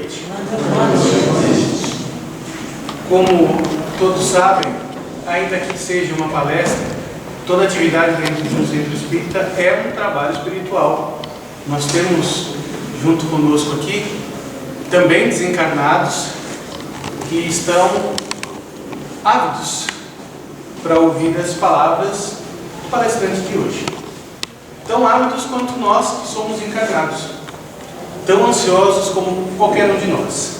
noite. Como todos sabem, ainda que seja uma palestra, toda atividade dentro de um centro espírita é um trabalho espiritual. Nós temos junto conosco aqui também desencarnados que estão ávidos para ouvir as palavras do palestrante de hoje. Tão ávidos quanto nós que somos encarnados, tão ansiosos como qualquer um de nós.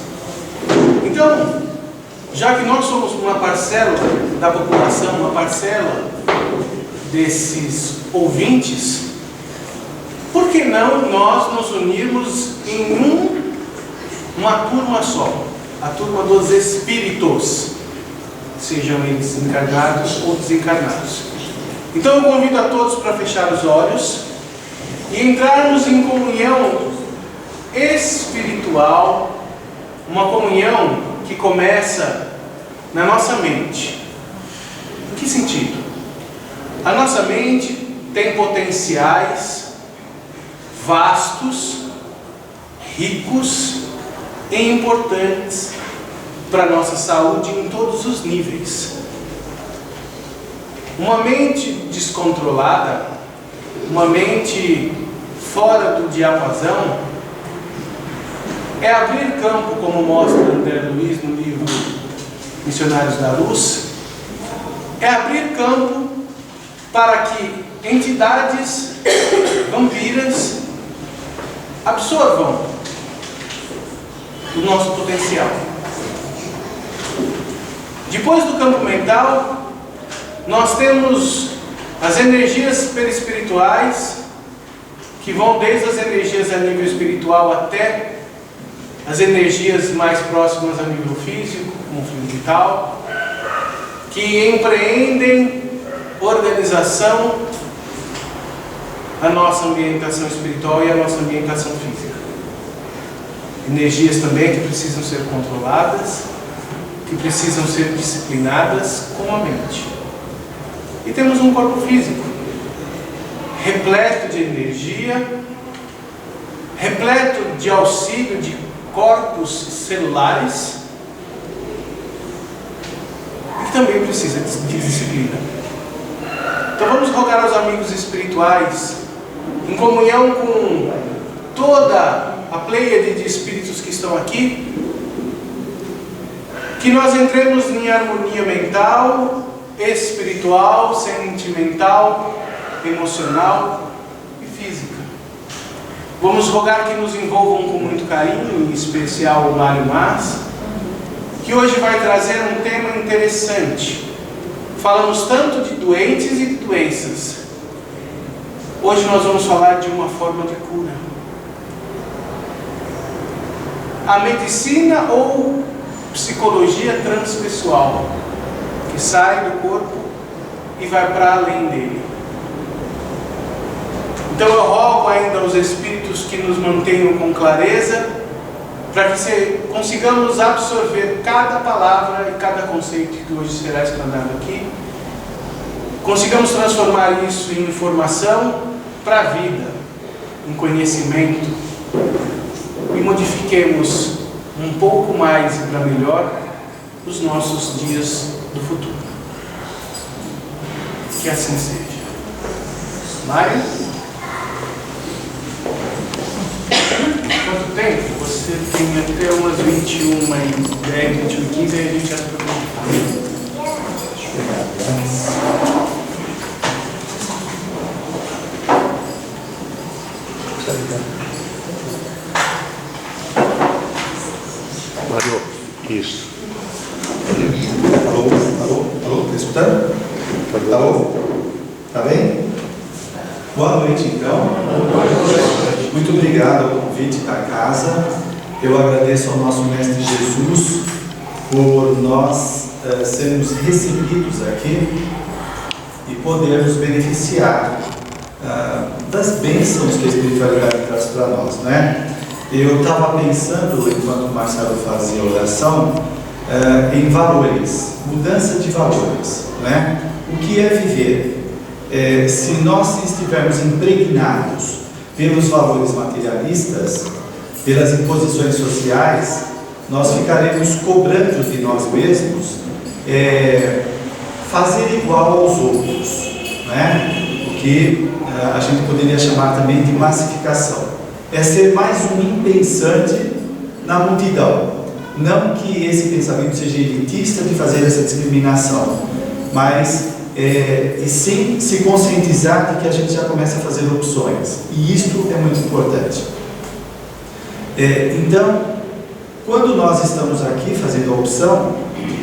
Então, já que nós somos uma parcela da população, uma parcela desses ouvintes, por que não nós nos unirmos em uma turma só, a turma dos espíritos, sejam eles encarnados ou desencarnados? Então eu convido a todos para fechar os olhos e entrarmos em comunhão espiritual, uma comunhão que começa na nossa mente. Em que sentido? A nossa mente tem potenciais vastos, ricos e importantes para a nossa saúde em todos os níveis. Uma mente descontrolada, uma mente fora do diapasão, é abrir campo, como mostra André Luiz no livro Missionários da Luz, é abrir campo para que entidades vampiras absorvam o nosso potencial. Depois do campo mental, nós temos as energias perispirituais, que vão desde as energias a nível espiritual até as energias mais próximas a nível físico, como fluido vital, que empreendem organização a nossa ambientação espiritual e a nossa ambientação física. Energias também que precisam ser controladas, que precisam ser disciplinadas com a mente. E temos um corpo físico, repleto de energia, repleto de auxílio de corpos celulares, e que também precisa de disciplina. Então vamos rogar aos amigos espirituais, em comunhão com toda a pleiade de espíritos que estão aqui, que nós entremos em harmonia mental, espiritual, sentimental, emocional e física. Vamos rogar que nos envolvam com muito carinho, em especial o Mário Mas, que hoje vai trazer um tema interessante. Falamos tanto de doentes e de doenças. Hoje nós vamos falar de uma forma de cura. A medicina ou psicologia transpessoal, que sai do corpo e vai para além dele. Então eu rogo ainda aos espíritos que nos mantenham com clareza, para que consigamos absorver cada palavra e cada conceito que hoje será explanado aqui, consigamos transformar isso em informação para a vida, em conhecimento, e modifiquemos um pouco mais e para melhor os nossos dias do futuro. Que assim seja. Mário? Quanto tempo? Você tem até umas 21h10, 21h15, aí a gente já está preocupado. Mário, isso. Alô, tá escutando? Alô? Tá bem? Boa noite, então. Muito obrigado ao convite da casa. Eu agradeço ao nosso Mestre Jesus por nós sermos recebidos aqui e podermos beneficiar das bênçãos que a espiritualidade traz para nós, né? Eu estava pensando, enquanto o Marcelo fazia a oração, em valores, mudança de valores, né? O que é viver? Se nós estivermos impregnados pelos valores materialistas, pelas imposições sociais, nós ficaremos cobrando de nós mesmos fazer igual aos outros, né? O que a gente poderia chamar também de massificação. É ser mais um impensante na multidão. Não que esse pensamento seja elitista de fazer essa discriminação, mas e sim se conscientizar de que a gente já começa a fazer opções, e isto é muito importante. Então, quando nós estamos aqui fazendo a opção de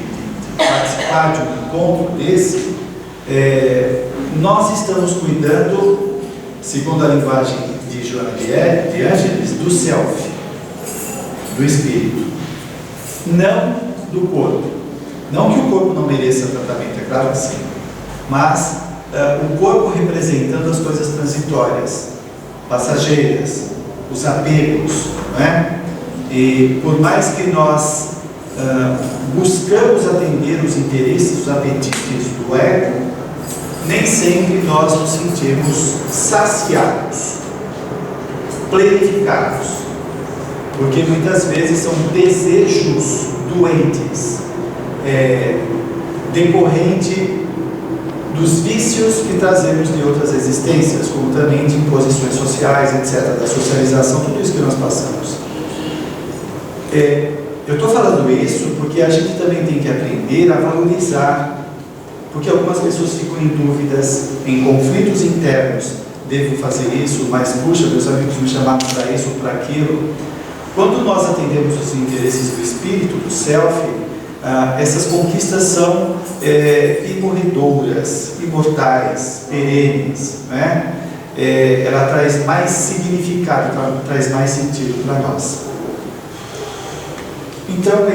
participar de um encontro desse, nós estamos cuidando, segundo a linguagem de Joana de Ângeles, do self, do espírito, não do corpo. Não que o corpo não mereça tratamento, é claro que sim, mas o corpo representando as coisas transitórias, passageiras, os apegos, não é? E por mais que nós buscamos atender os interesses, os apetites do ego, nem sempre nós nos sentimos saciados, plenificados, porque muitas vezes são desejos doentes, decorrente dos vícios que trazemos de outras existências, como também de imposições sociais, etc., da socialização, tudo isso que nós passamos. Eu estou falando isso porque a gente também tem que aprender a valorizar, porque algumas pessoas ficam em dúvidas, em conflitos internos: devo fazer isso, mas puxa, meus amigos me chamaram para isso ou para aquilo. Quando nós atendemos os interesses do espírito, do self, essas conquistas são imorredoras, imortais, perenes, né? Ela traz mais significado, traz mais sentido para nós. Então,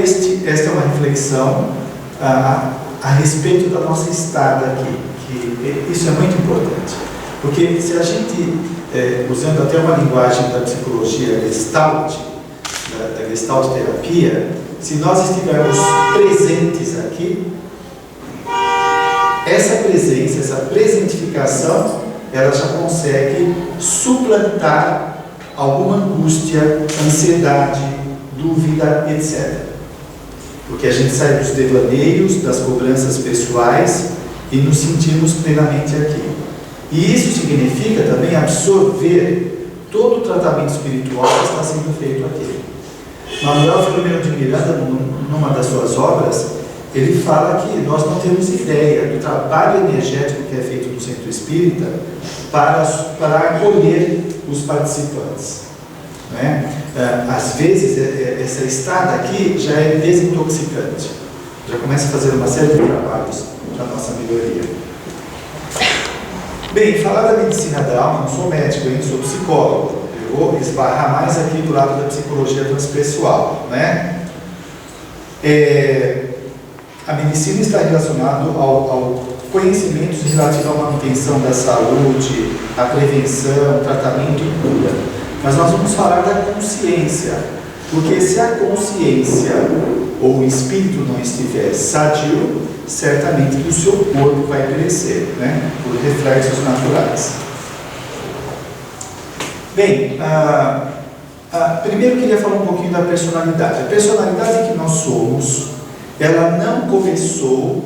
esta é uma reflexão a respeito da nossa estada aqui, que isso é muito importante, porque se a gente, usando até uma linguagem da psicologia Gestalt, da Gestalt terapia, se nós estivermos presentes aqui, essa presença, essa presentificação, ela já consegue suplantar alguma angústia, ansiedade, dúvida, etc. Porque a gente sai dos devaneios, das cobranças pessoais e nos sentimos plenamente aqui. E isso significa também absorver todo o tratamento espiritual que está sendo feito aqui. Manuel Filomeno de Miranda, numa das suas obras, ele fala que nós não temos ideia do trabalho energético que é feito no Centro Espírita para acolher os participantes, né? Às vezes, essa estada aqui já é desintoxicante, já começa a fazer uma série de trabalhos para a nossa melhoria. Bem, falar da medicina da alma, não sou médico, hein? Sou psicólogo. Eu vou esbarrar mais aqui do lado da psicologia transpessoal, né? A medicina está relacionada ao conhecimentos relativos à manutenção da saúde, à prevenção, tratamento e cura. Mas nós vamos falar da consciência, porque se a consciência ou o espírito não estiver sadio, certamente que o seu corpo vai perecer, né? Por reflexos naturais. Bem, primeiro eu queria falar um pouquinho da personalidade. A personalidade que nós somos, ela não começou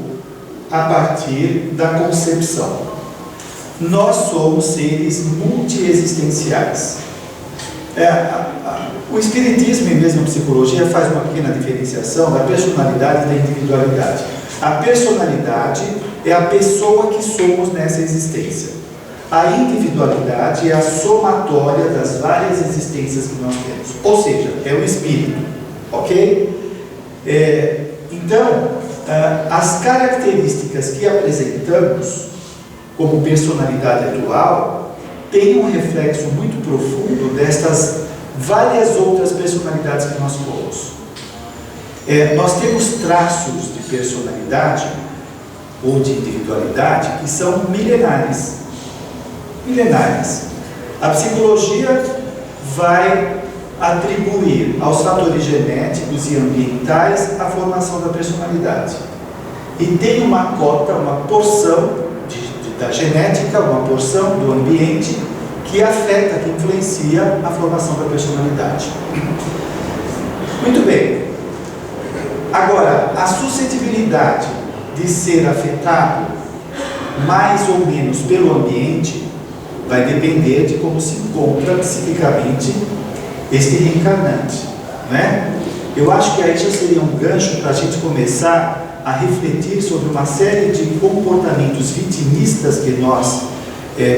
a partir da concepção. Nós somos seres multiexistenciais. O Espiritismo e mesmo a psicologia faz uma pequena diferenciação da personalidade e da individualidade. A personalidade é a pessoa que somos nessa existência. A individualidade é a somatória das várias existências que nós temos. Ou seja, é o espírito. Ok? Então, as características que apresentamos como personalidade atual têm um reflexo muito profundo destas várias outras personalidades que nós fomos. Nós temos traços de personalidade ou de individualidade que são milenares. A psicologia vai atribuir aos fatores genéticos e ambientais a formação da personalidade. E tem uma cota, uma porção da genética, uma porção do ambiente que afeta, que influencia a formação da personalidade. Muito bem. Agora, a suscetibilidade de ser afetado mais ou menos pelo ambiente vai depender de como se encontra psiquicamente este reencarnante, né? Eu acho que aí já seria um gancho para a gente começar a refletir sobre uma série de comportamentos vitimistas que nós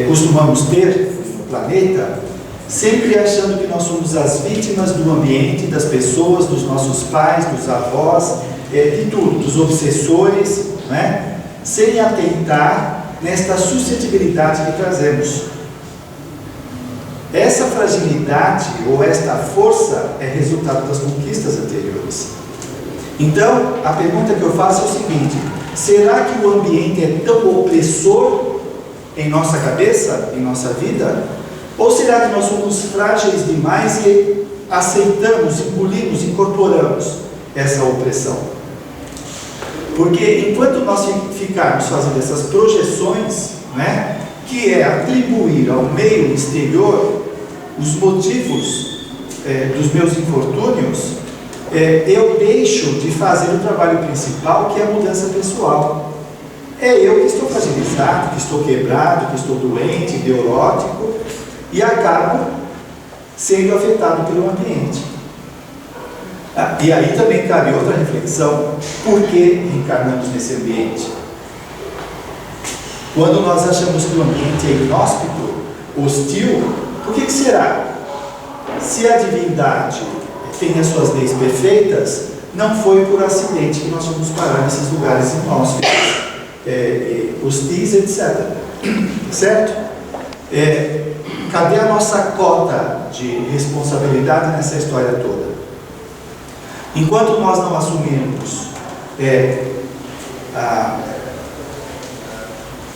costumamos ter no planeta, sempre achando que nós somos as vítimas do ambiente, das pessoas, dos nossos pais, dos avós, de tudo, dos obsessores, né? Sem atentar nesta suscetibilidade que trazemos. Essa fragilidade ou esta força é resultado das conquistas anteriores. Então, a pergunta que eu faço é o seguinte: será que o ambiente é tão opressor em nossa cabeça, em nossa vida? Ou será que nós somos frágeis demais e aceitamos, engolimos, incorporamos essa opressão? Porque enquanto nós ficarmos fazendo essas projeções, né, que é atribuir ao meio exterior os motivos dos meus infortúnios, eu deixo de fazer o trabalho principal, que é a mudança pessoal. É eu que estou fragilizado, que estou quebrado, que estou doente, neurótico, e acabo sendo afetado pelo ambiente. E aí também cabe outra reflexão: por que reencarnamos nesse ambiente? Quando nós achamos que o ambiente é inóspito, hostil, por que será? Se a divindade tem as suas leis perfeitas, não foi por acidente que nós fomos parar nesses lugares inóspitos, hostis, etc. Certo? Cadê a nossa cota de responsabilidade nessa história toda? Enquanto nós não assumirmos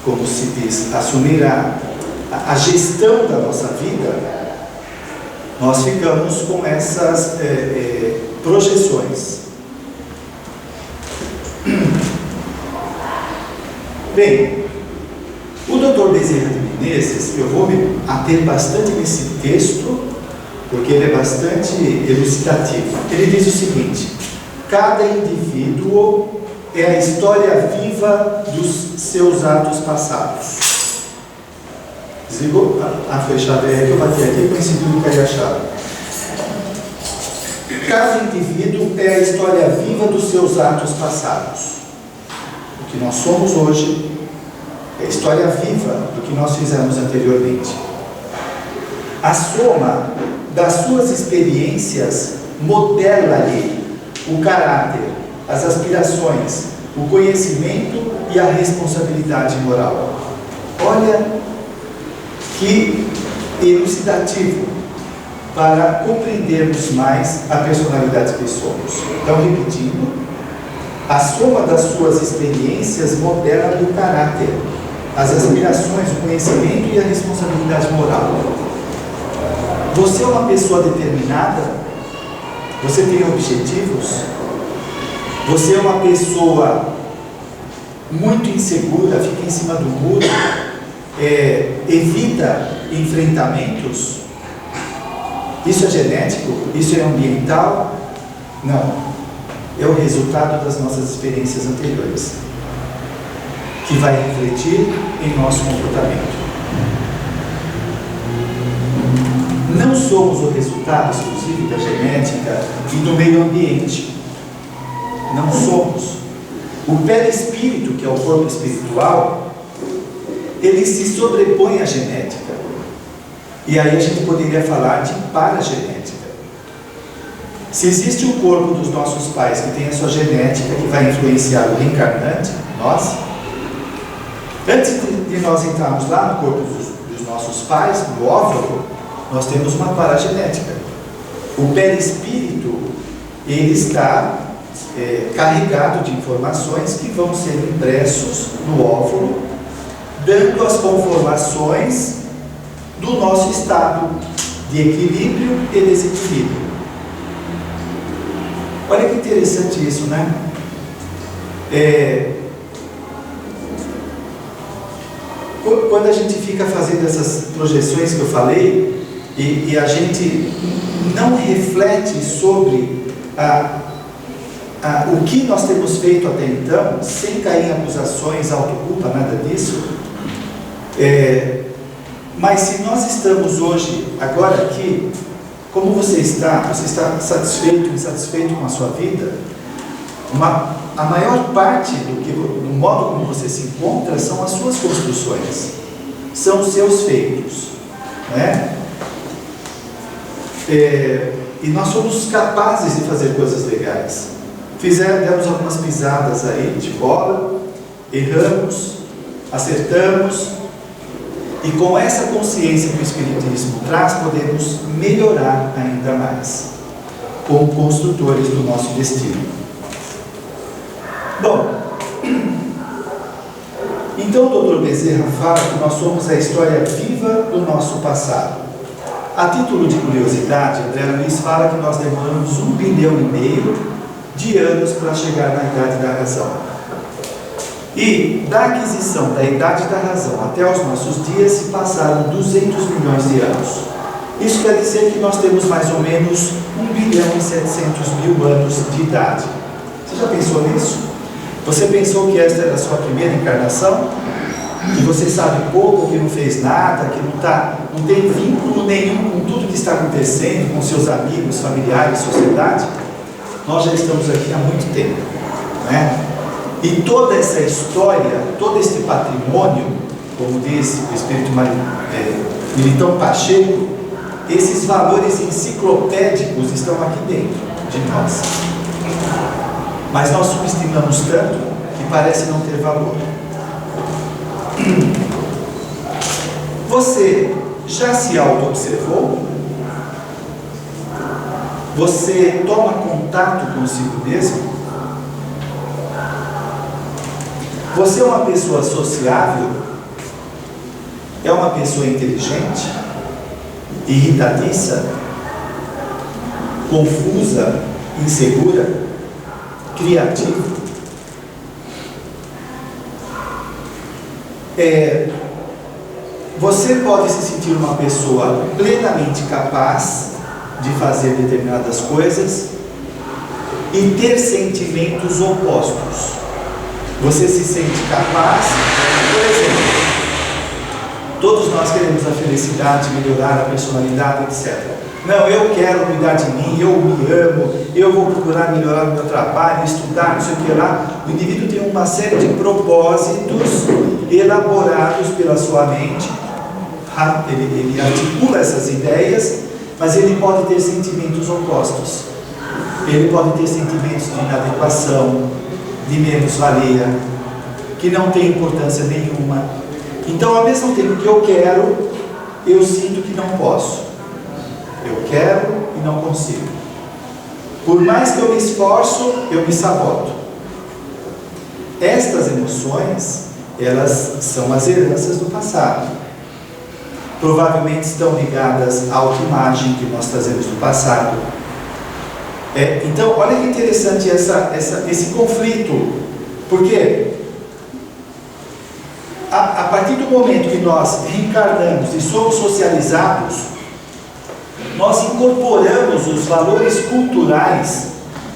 como se diz, assumir a gestão da nossa vida, nós ficamos com essas projeções. Bem, o Dr. Bezerra de Menezes, eu vou me ater bastante nesse texto, porque ele é bastante elucidativo. Ele diz o seguinte: cada indivíduo é a história viva dos seus atos passados. Desligou? Foi a chave que eu bati aqui e coincidiu que cair a chave. Cada indivíduo é a história viva dos seus atos passados. O que nós somos hoje é a história viva do que nós fizemos anteriormente. A soma das suas experiências modela-lhe o caráter, as aspirações, o conhecimento e a responsabilidade moral. Olha que elucidativo para compreendermos mais a personalidade que somos. Então, repetindo, a soma das suas experiências modela o caráter, as aspirações, o conhecimento e a responsabilidade moral. Você é uma pessoa determinada? Você tem objetivos? Você é uma pessoa muito insegura, fica em cima do muro, evita enfrentamentos? Isso é genético? Isso é ambiental? Não. É o resultado das nossas experiências anteriores, que vai refletir em nosso comportamento. Não somos o resultado exclusivo da genética e do meio ambiente. Não somos. O perispírito, que é o corpo espiritual, ele se sobrepõe à genética. E aí a gente poderia falar de paragenética. Se existe o corpo dos nossos pais que tem a sua genética, que vai influenciar o reencarnante, nós, antes de nós entrarmos lá no corpo dos nossos pais, no óvulo, nós temos uma paragenética. O perispírito, ele está carregado de informações que vão ser impressos no óvulo, dando as conformações do nosso estado de equilíbrio e desequilíbrio. Olha que interessante isso, quando a gente fica fazendo essas projeções que eu falei, e a gente não reflete sobre o que nós temos feito até então, sem cair em acusações, autoculpa, nada disso, mas se nós estamos hoje, agora aqui, como você está satisfeito, insatisfeito com a sua vida, a maior parte do modo como você se encontra são as suas construções, são os seus feitos, né? E nós somos capazes de fazer coisas legais. Demos algumas pisadas aí de bola, erramos, acertamos, e com essa consciência que o Espiritismo traz, podemos melhorar ainda mais, como construtores do nosso destino. Bom, então o Dr. Bezerra fala que nós somos a história viva do nosso passado. A título de curiosidade, André Luiz fala que nós demoramos 1,5 bilhão de anos para chegar na idade da razão. E da aquisição da idade da razão até os nossos dias se passaram 200 milhões de anos. Isso quer dizer que nós temos mais ou menos 1,7 bilhão anos de idade. Você já pensou nisso? Você pensou que esta era a sua primeira encarnação? Que você sabe pouco, que não fez nada, que não tem vínculo nenhum com tudo que está acontecendo, com seus amigos, familiares, sociedade? Nós já estamos aqui há muito tempo, né? E toda essa história, todo este patrimônio, como disse o Espírito Militão Pacheco, esses valores enciclopédicos estão aqui dentro de nós. Mas nós subestimamos tanto que parece não ter valor. Você já se auto-observou? Você toma contato consigo mesmo? Você é uma pessoa sociável? É uma pessoa inteligente? Irritadiça? Confusa? Insegura? Criativa? Você pode se sentir uma pessoa plenamente capaz de fazer determinadas coisas e ter sentimentos opostos. Você se sente capaz, por exemplo, todos nós queremos a felicidade, melhorar a personalidade, etc. Não, eu quero cuidar de mim, eu me amo, eu vou procurar melhorar o meu trabalho, estudar, não sei o que lá. O indivíduo tem uma série de propósitos elaborados pela sua mente, ele articula essas ideias, mas ele pode ter sentimentos opostos. Ele pode ter sentimentos de inadequação, de menos-valia, que não tem importância nenhuma. Então, ao mesmo tempo que eu quero, eu sinto que não posso. Eu quero e não consigo. Por mais que eu me esforço, eu me saboto. Estas emoções, elas são as heranças do passado. Provavelmente estão ligadas à autoimagem que nós trazemos do passado. Então, olha que interessante esse conflito, porque a partir do momento que nós reencarnamos e somos socializados, nós incorporamos os valores culturais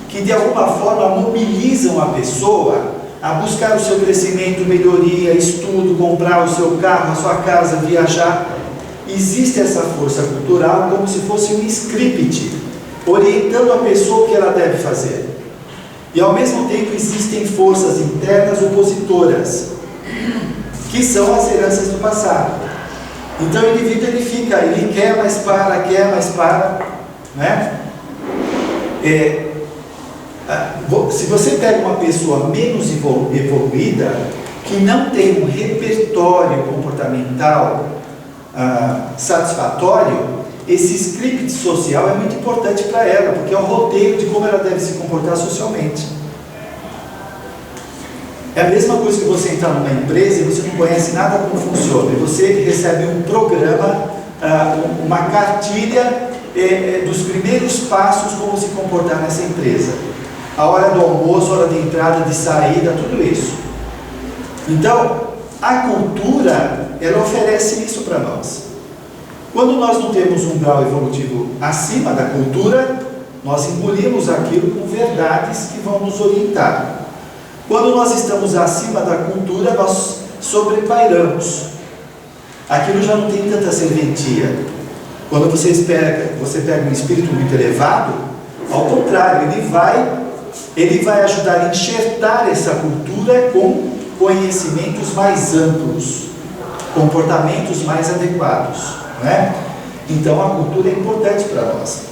que de alguma forma mobilizam a pessoa a buscar o seu crescimento, melhoria, estudo, comprar o seu carro, a sua casa, viajar. Existe essa força cultural como se fosse um script, orientando a pessoa o que ela deve fazer. E ao mesmo tempo existem forças internas opositoras, que são as heranças do passado. Então o indivíduo ele quer, mas para, né? Se você pega uma pessoa menos evoluída, que não tem um repertório comportamental satisfatório, esse script social é muito importante para ela, porque é o roteiro de como ela deve se comportar socialmente. É a mesma coisa que você entrar numa empresa e você não conhece nada como funciona, e você recebe um programa, uma cartilha dos primeiros passos como se comportar nessa empresa. A hora do almoço, a hora de entrada, de saída, tudo isso. Então, a cultura, ela oferece isso para nós. Quando nós não temos um grau evolutivo acima da cultura, nós engolimos aquilo com verdades que vão nos orientar. Quando nós estamos acima da cultura, nós sobrepairamos. Aquilo já não tem tanta serventia. Quando você pega um espírito muito elevado, ao contrário, ele vai ajudar a enxertar essa cultura com conhecimentos mais amplos, comportamentos mais adequados, não é? Então a cultura é importante para nós.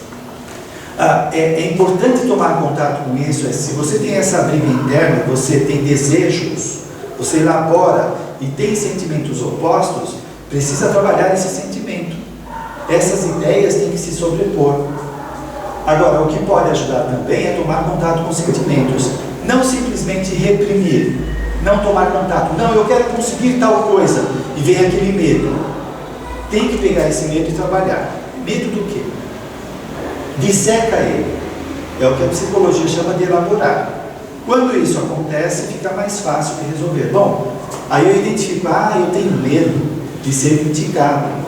É importante tomar contato com isso. Se você tem essa briga interna, você tem desejos, você elabora e tem sentimentos opostos, precisa trabalhar esse sentimento. Essas ideias têm que se sobrepor. Agora, o que pode ajudar também é tomar contato com sentimentos, não simplesmente reprimir, não tomar contato. Não, eu quero conseguir tal coisa, e vem aquele medo. Tem que pegar esse medo e trabalhar. Medo do quê? Disseca ele. É o que a psicologia chama de elaborar. Quando isso acontece, fica mais fácil de resolver. Bom, aí eu identifico, eu tenho medo de ser criticado.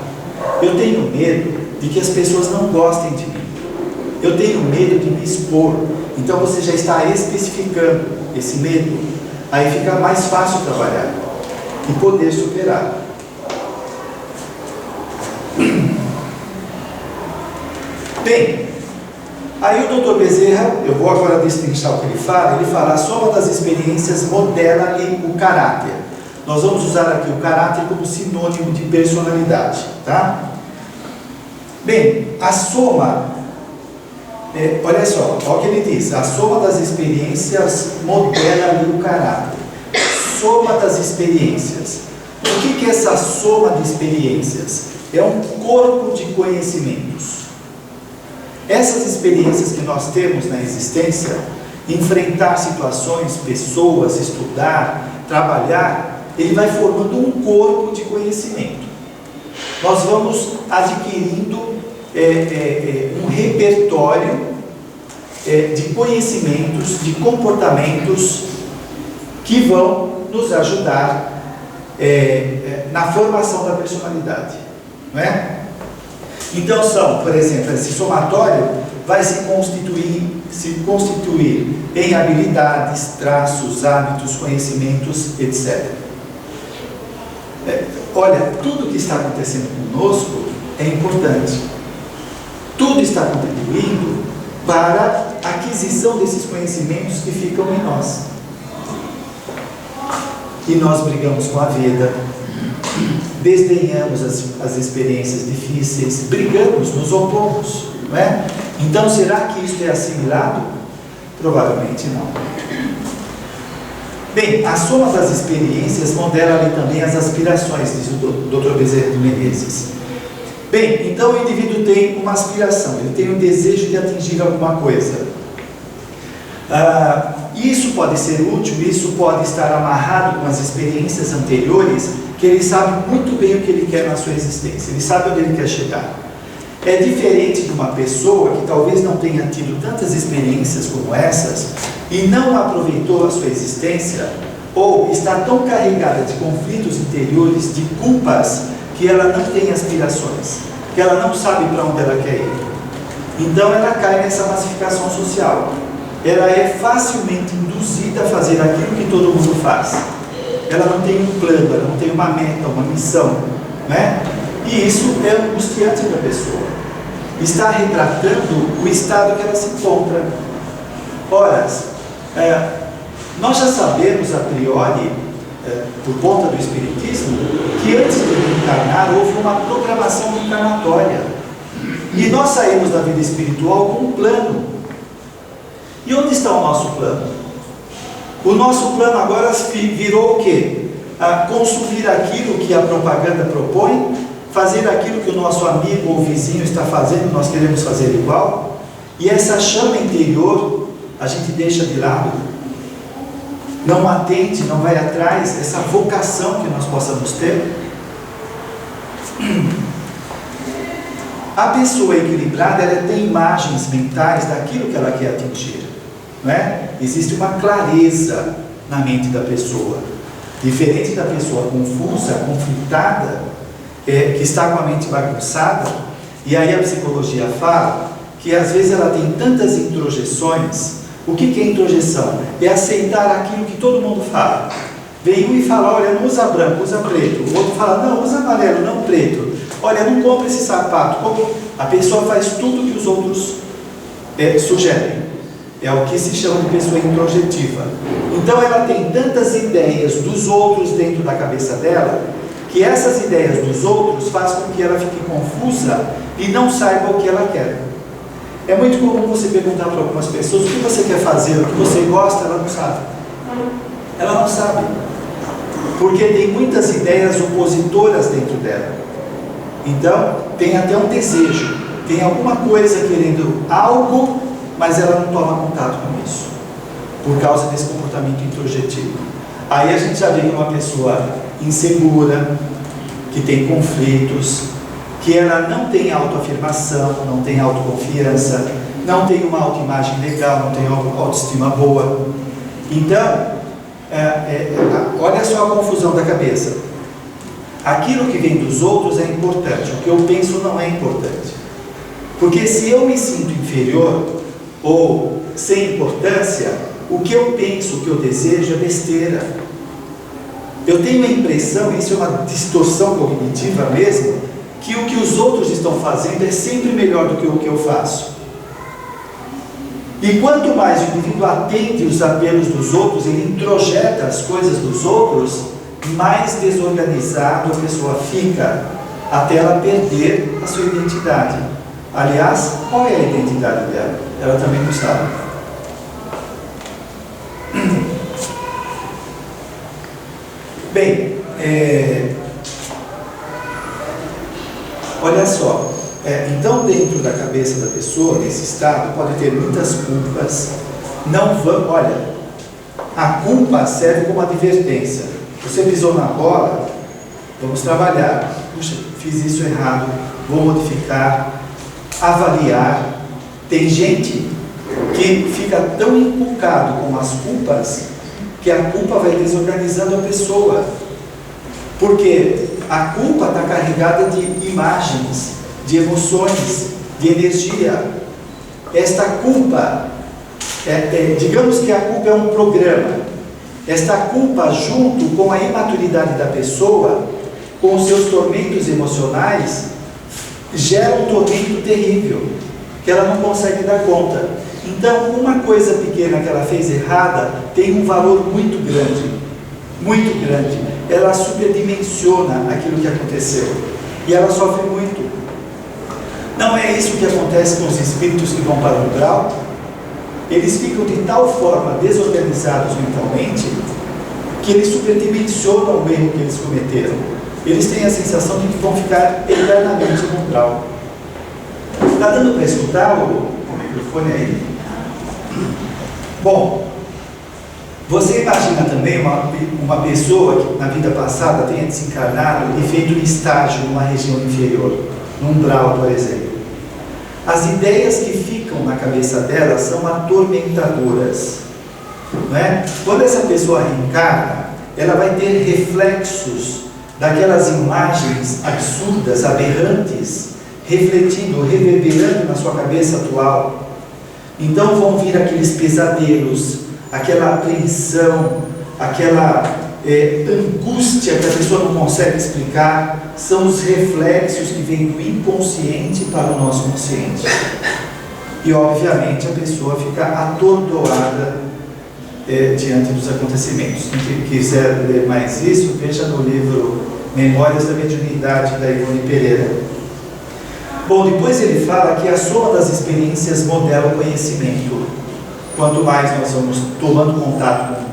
Eu tenho medo de que as pessoas não gostem de mim. Eu tenho medo de me expor. Então você já está especificando esse medo. Aí fica mais fácil trabalhar e poder superar. Bem, aí o Dr. Bezerra, eu vou agora destrinchar o que ele fala a soma das experiências modela-lhe o caráter. Nós vamos usar aqui o caráter como sinônimo de personalidade, tá? Bem, a soma, olha só, olha o que ele diz, a soma das experiências modela-lhe o caráter. Soma das experiências. O que é essa soma de experiências? É um corpo de conhecimentos. Essas experiências que nós temos na existência, enfrentar situações, pessoas, estudar, trabalhar, ele vai formando um corpo de conhecimento. Nós vamos adquirindo um repertório de conhecimentos, de comportamentos que vão nos ajudar na formação da personalidade, não é? Então são, por exemplo, esse somatório vai se constituir em habilidades, traços, hábitos, conhecimentos, etc. Olha, tudo que está acontecendo conosco é importante. Tudo está contribuindo para a aquisição desses conhecimentos que ficam em nós. E nós brigamos com a vida, desdenhamos as experiências difíceis, brigamos, nos opomos, não é? Então, será que isso é assimilado? Provavelmente não. Bem, a soma das experiências modela ali também as aspirações, diz o Dr. Bezerra de Menezes. Bem, então o indivíduo tem uma aspiração, ele tem um desejo de atingir alguma coisa. Isso pode ser útil, isso pode estar amarrado com as experiências anteriores, que ele sabe muito bem o que ele quer na sua existência, ele sabe onde ele quer chegar. É diferente de uma pessoa que talvez não tenha tido tantas experiências como essas e não aproveitou a sua existência, ou está tão carregada de conflitos interiores, de culpas, que ela não tem aspirações, que ela não sabe para onde ela quer ir. Então ela cai nessa massificação social. Ela é facilmente induzida a fazer aquilo que todo mundo faz. Ela não tem um plano, ela não tem uma meta, uma missão, né? E isso é angustiante para a pessoa. Está retratando o estado que ela se encontra. Ora, nós já sabemos a priori, por conta do Espiritismo, que antes de encarnar houve uma programação encarnatória. E nós saímos da vida espiritual com um plano. E onde está o nosso plano? O nosso plano agora virou o quê? Consumir aquilo que a propaganda propõe, fazer aquilo que o nosso amigo ou vizinho está fazendo, nós queremos fazer igual, e essa chama interior a gente deixa de lado, não atende, não vai atrás, essa vocação que nós possamos ter. A pessoa equilibrada, ela tem imagens mentais daquilo que ela quer atingir, não é? Existe uma clareza na mente da pessoa. Diferente da pessoa confusa, conflitada, que está com a mente bagunçada, e aí a psicologia fala que às vezes ela tem tantas introjeções. O que é introjeção? É aceitar aquilo que todo mundo fala. Vem um e fala, olha, não usa branco, usa preto. O outro fala, não, usa amarelo, não preto. Olha, não compra esse sapato. A pessoa faz tudo que os outros sugerem. É o que se chama de pessoa introjetiva. Então ela tem tantas ideias dos outros dentro da cabeça dela, que essas ideias dos outros fazem com que ela fique confusa e não saiba o que ela quer. É muito comum você perguntar para algumas pessoas o que você quer fazer, o que você gosta, ela não sabe. Ela não sabe. Porque tem muitas ideias opositoras dentro dela. Então, tem até um desejo, tem alguma coisa querendo algo, mas ela não toma contato com isso, por causa desse comportamento introjetivo. Aí a gente já vê que é uma pessoa insegura, que tem conflitos, que ela não tem autoafirmação, não tem autoconfiança, não tem uma autoimagem legal, não tem autoestima boa. Então, olha só a confusão da cabeça. Aquilo que vem dos outros é importante, o que eu penso não é importante. Porque se eu me sinto inferior ou sem importância, o que eu penso, o que eu desejo é besteira. Eu tenho a impressão, isso é uma distorção cognitiva mesmo, que o que os outros estão fazendo é sempre melhor do que o que eu faço. E quanto mais o indivíduo atende os apelos dos outros, ele introjeta as coisas dos outros, mais desorganizado a pessoa fica, até ela perder a sua identidade. Aliás, qual é a identidade dela? Ela também não sabe. Bem, olha só, então dentro da cabeça da pessoa, nesse estado, pode ter muitas culpas. Olha, a culpa serve como advertência. Você pisou na bola, vamos trabalhar. Puxa, fiz isso errado, vou modificar, avaliar. Tem gente que fica tão inculcado com as culpas que a culpa vai desorganizando a pessoa. Porque a culpa está carregada de imagens, de emoções, de energia. Esta culpa, digamos que a culpa é um programa. Esta culpa, junto com a imaturidade da pessoa, com os seus tormentos emocionais, gera um tormento terrível, que ela não consegue dar conta. Então, uma coisa pequena que ela fez errada tem um valor muito grande, muito grande. Ela superdimensiona aquilo que aconteceu e ela sofre muito. Não é isso que acontece com os espíritos que vão para o umbral? Eles ficam de tal forma desorganizados mentalmente que eles superdimensionam o erro que eles cometeram. Eles têm a sensação de que vão ficar eternamente no umbral. Está dando para escutar o microfone aí? Bom, você imagina também uma pessoa que na vida passada tenha desencarnado e feito um estágio numa região inferior, num umbral, por exemplo. As ideias que ficam na cabeça dela são atormentadoras, não é? Quando essa pessoa reencarna, ela vai ter reflexos daquelas imagens absurdas, aberrantes, refletindo, reverberando na sua cabeça atual. Então vão vir aqueles pesadelos, aquela apreensão, aquela angústia que a pessoa não consegue explicar. São os reflexos que vêm do inconsciente para o nosso consciente. E obviamente a pessoa fica atordoada diante dos acontecimentos. Quem quiser ler mais isso, veja no livro Memórias da Mediunidade, da Ivone Pereira. Bom, depois ele fala que a soma das experiências modela o conhecimento. Quanto mais nós vamos tomando contato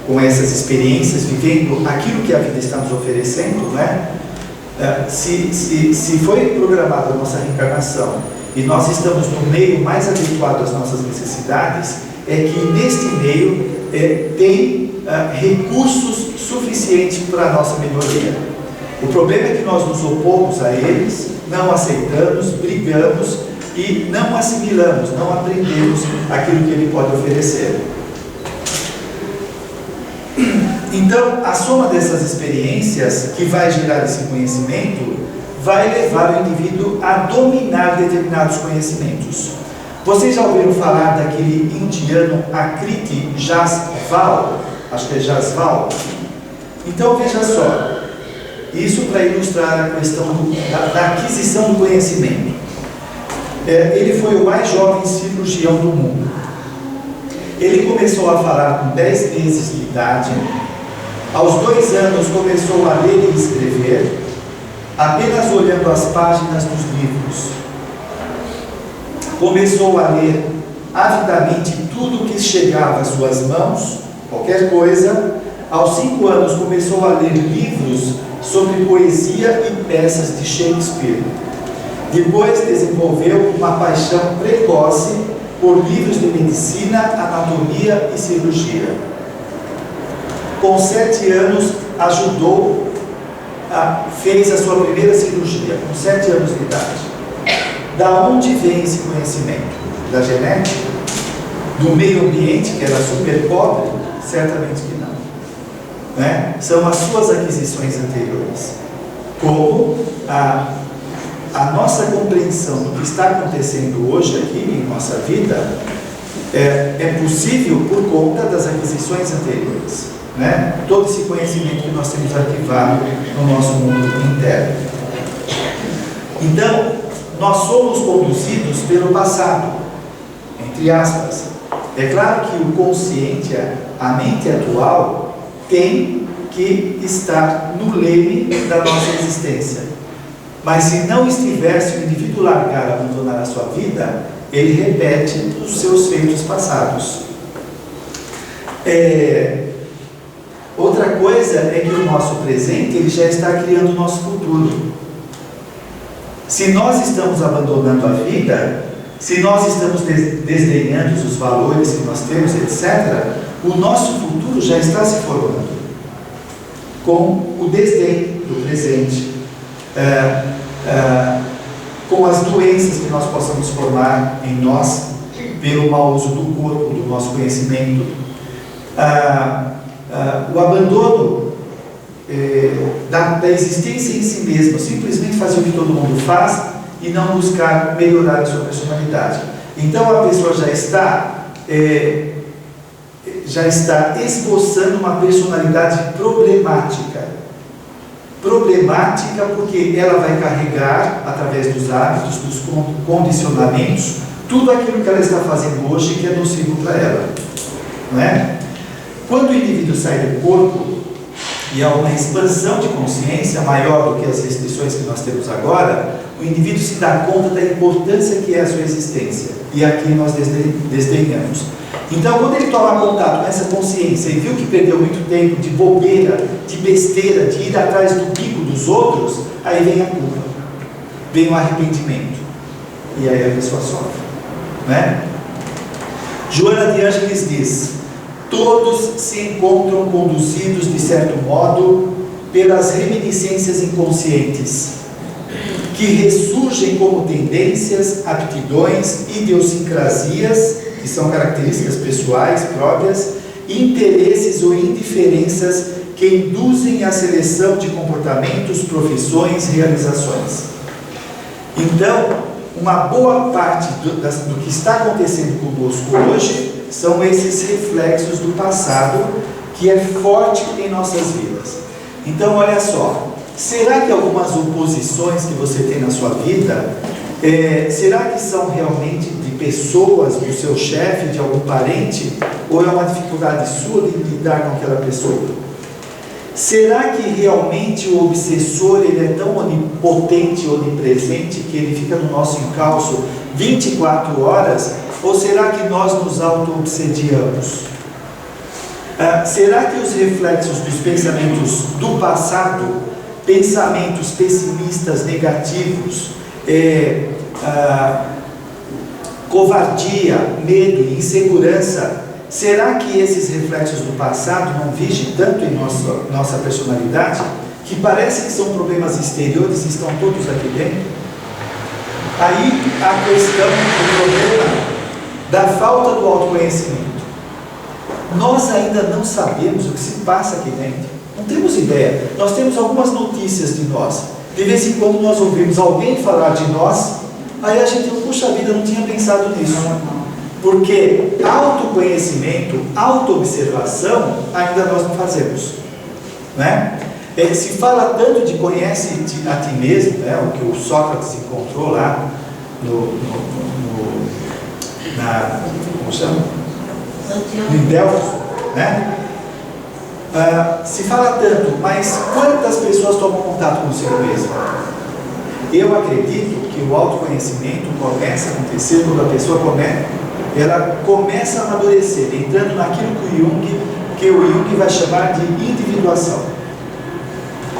com essas experiências, vivendo aquilo que a vida está nos oferecendo, né? Se foi programada a nossa reencarnação e nós estamos no meio mais adequado às nossas necessidades, é que neste meio tem recursos suficientes para a nossa melhoria. O problema é que nós nos opomos a eles, não aceitamos, brigamos e não assimilamos, não aprendemos aquilo que ele pode oferecer. Então, a soma dessas experiências que vai gerar esse conhecimento vai levar o indivíduo a dominar determinados conhecimentos. Vocês já ouviram falar daquele indiano Akriti Jaswal? Acho que é Jaswal. Então, veja só. Isso para ilustrar a questão da aquisição do conhecimento. Ele foi o mais jovem cirurgião do mundo. Ele começou a falar com 10 meses de idade. Aos 2 anos começou a ler e escrever, apenas olhando as páginas dos livros. Começou a ler avidamente tudo que chegava às suas mãos, qualquer coisa. Aos 5 anos começou a ler livros sobre poesia e peças de Shakespeare. Depois desenvolveu uma paixão precoce por livros de medicina, anatomia e cirurgia. Com 7 anos fez a sua primeira cirurgia, com 7 anos de idade. Da onde vem esse conhecimento? Da genética? Do meio ambiente, que era super pobre? Certamente que não. São as suas aquisições anteriores. Como a nossa compreensão do que está acontecendo hoje aqui em nossa vida é possível por conta das aquisições anteriores. Todo esse conhecimento que nós temos arquivado no nosso mundo interno. Então, nós somos conduzidos pelo passado, entre aspas. É claro que o consciente, a mente atual, tem que estar no leme da nossa existência. Mas se não estiver, se o indivíduo largar, abandonar a sua vida, ele repete os seus feitos passados. Outra coisa é que o nosso presente ele já está criando o nosso futuro. Se nós estamos abandonando a vida, se nós estamos desdenhando os valores que nós temos, etc., o nosso futuro já está se formando com o desdém do presente, com as doenças que nós possamos formar em nós pelo mau uso do corpo, do nosso conhecimento, o abandono da existência em si mesmo, simplesmente fazer o que todo mundo faz e não buscar melhorar a sua personalidade. Então a pessoa já está esboçando uma personalidade problemática. Problemática porque ela vai carregar, através dos hábitos, dos condicionamentos, tudo aquilo que ela está fazendo hoje que é nocivo para ela. Não é? Quando o indivíduo sai do corpo e há uma expansão de consciência maior do que as restrições que nós temos agora, o indivíduo se dá conta da importância que é a sua existência. E aqui nós desdenhamos. Então, quando ele toma contato com essa consciência e viu que perdeu muito tempo de bobeira, de besteira, de ir atrás do bico dos outros, aí vem a culpa, vem o arrependimento. E aí a pessoa sofre. Joana de Ângeles diz: todos se encontram conduzidos, de certo modo, pelas reminiscências inconscientes, que ressurgem como tendências, aptidões, idiosincrasias, que são características pessoais próprias, interesses ou indiferenças que induzem a seleção de comportamentos, profissões, realizações. Então, uma boa parte do que está acontecendo conosco hoje são esses reflexos do passado que é forte em nossas vidas. Então, olha só, será que algumas oposições que você tem na sua vida, será que são realmente de pessoas, do seu chefe, de algum parente, ou é uma dificuldade sua de lidar com aquela pessoa? Será que realmente o obsessor ele é tão onipotente, onipresente, que ele fica no nosso encalço 24 horas? Ou será que nós nos auto-obsediamos? Será que os reflexos dos pensamentos do passado, pensamentos pessimistas, negativos, covardia, medo e insegurança, será que esses reflexos do passado não vigem tanto em nossa personalidade, que parece que são problemas exteriores e estão todos aqui dentro? Aí a questão, o problema da falta do autoconhecimento. nós ainda não sabemos o que se passa aqui dentro. Não temos ideia. Nós temos algumas notícias de nós. De vez em quando nós ouvimos alguém falar de nós, aí a gente, puxa vida, não tinha pensado nisso. Porque autoconhecimento, autoobservação, ainda nós não fazemos. Né? Se fala tanto de conhece-te a ti mesmo, né? O que o Sócrates encontrou lá como chama? Em Delfos, né? Se fala tanto, mas quantas pessoas tomam contato consigo mesmo? Eu acredito que o autoconhecimento começa a acontecer quando a pessoa começa a amadurecer, entrando naquilo que o Jung vai chamar de individuação.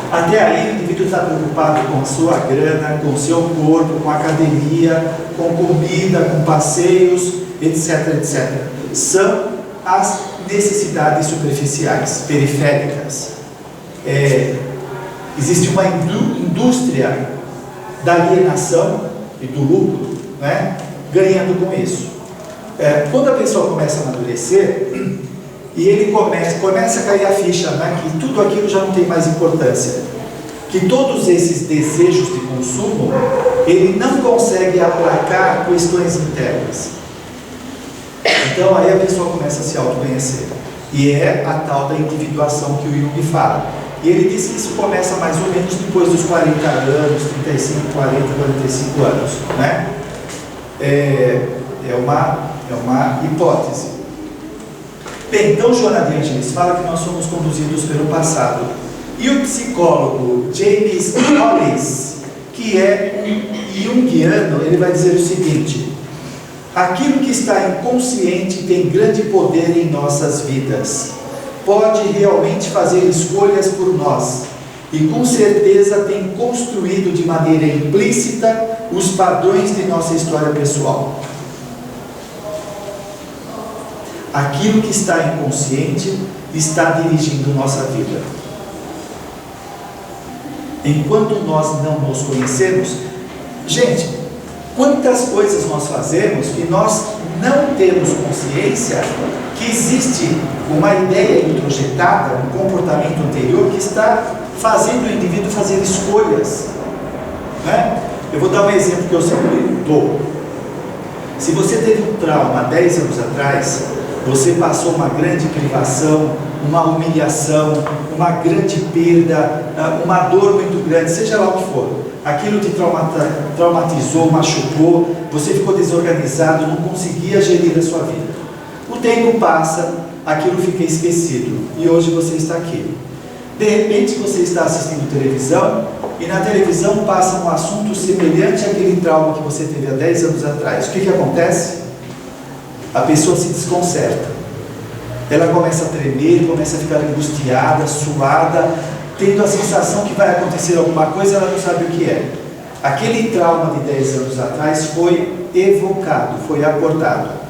Até aí o indivíduo está preocupado com a sua grana, com o seu corpo, com a academia, com comida, com passeios, etc, etc. São as necessidades superficiais, periféricas. Existe uma indústria da alienação e do lucro, né, ganhando com isso. Quando a pessoa começa a amadurecer e ele começa a cair a ficha, né, que tudo aquilo já não tem mais importância, que todos esses desejos de consumo ele não consegue aplacar questões internas. Então aí a pessoa começa a se autoconhecer, e é a tal da individuação que o Jung fala. E ele diz que isso começa mais ou menos depois dos 40 anos, 35, 40, 45 anos, né? É uma hipótese. Bem, então Joana de Angelis fala que nós somos conduzidos pelo passado. E o psicólogo James Hollis, que é um junguiano, ele vai dizer o seguinte: aquilo que está inconsciente tem grande poder em nossas vidas. Pode realmente fazer escolhas por nós e com certeza tem construído de maneira implícita os padrões de nossa história pessoal. Aquilo que está inconsciente está dirigindo nossa vida. Enquanto nós não nos conhecemos, gente, quantas coisas nós fazemos que nós não temos consciência que existe uma ideia introjetada, um comportamento anterior que está fazendo o indivíduo fazer escolhas, né? Eu vou dar um exemplo que eu sempre dou. Se você teve um trauma 10 anos atrás, você passou uma grande privação, uma humilhação, uma grande perda, uma dor muito grande, seja lá o que for, aquilo te traumatizou, machucou, você ficou desorganizado, não conseguia gerir a sua vida. O tempo passa, aquilo fica esquecido e hoje você está aqui. De repente você está assistindo televisão e na televisão passa um assunto semelhante àquele trauma que você teve há 10 anos atrás. O que acontece? A pessoa se desconcerta. Ela começa a tremer, começa a ficar angustiada, suada, tendo a sensação que vai acontecer alguma coisa, ela não sabe o que é. Aquele trauma de 10 anos atrás foi evocado, foi acordado.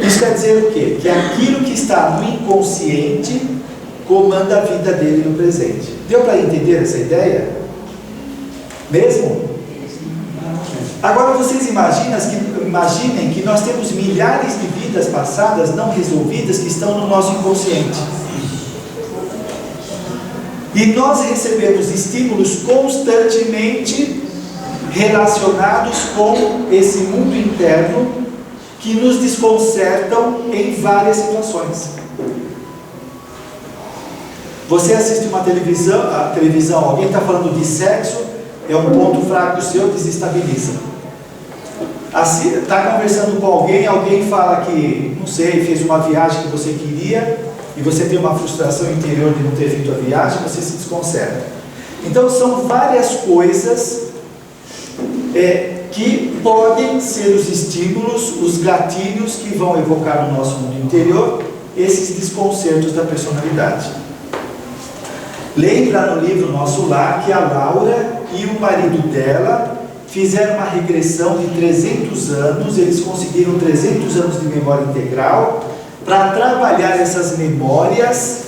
Isso quer dizer o quê? Que aquilo que está no inconsciente comanda a vida dele no presente. Deu para entender essa ideia? Mesmo? Agora vocês imaginem que nós temos milhares de vidas passadas não resolvidas que estão no nosso inconsciente. E nós recebemos estímulos constantemente relacionados com esse mundo interno que nos desconcertam em várias situações. Você assiste a televisão, alguém está falando de sexo, é um ponto fraco seu, desestabiliza. Está conversando com alguém fala que, não sei, fez uma viagem que você queria e você tem uma frustração interior de não ter feito a viagem, você se desconcerta. Então são várias coisas que podem ser os estímulos, os gatilhos que vão evocar no nosso mundo interior esses desconcertos da personalidade. Lembra no livro Nosso Lar que a Laura e o marido dela fizeram uma regressão de 300 anos, eles conseguiram 300 anos de memória integral para trabalhar essas memórias,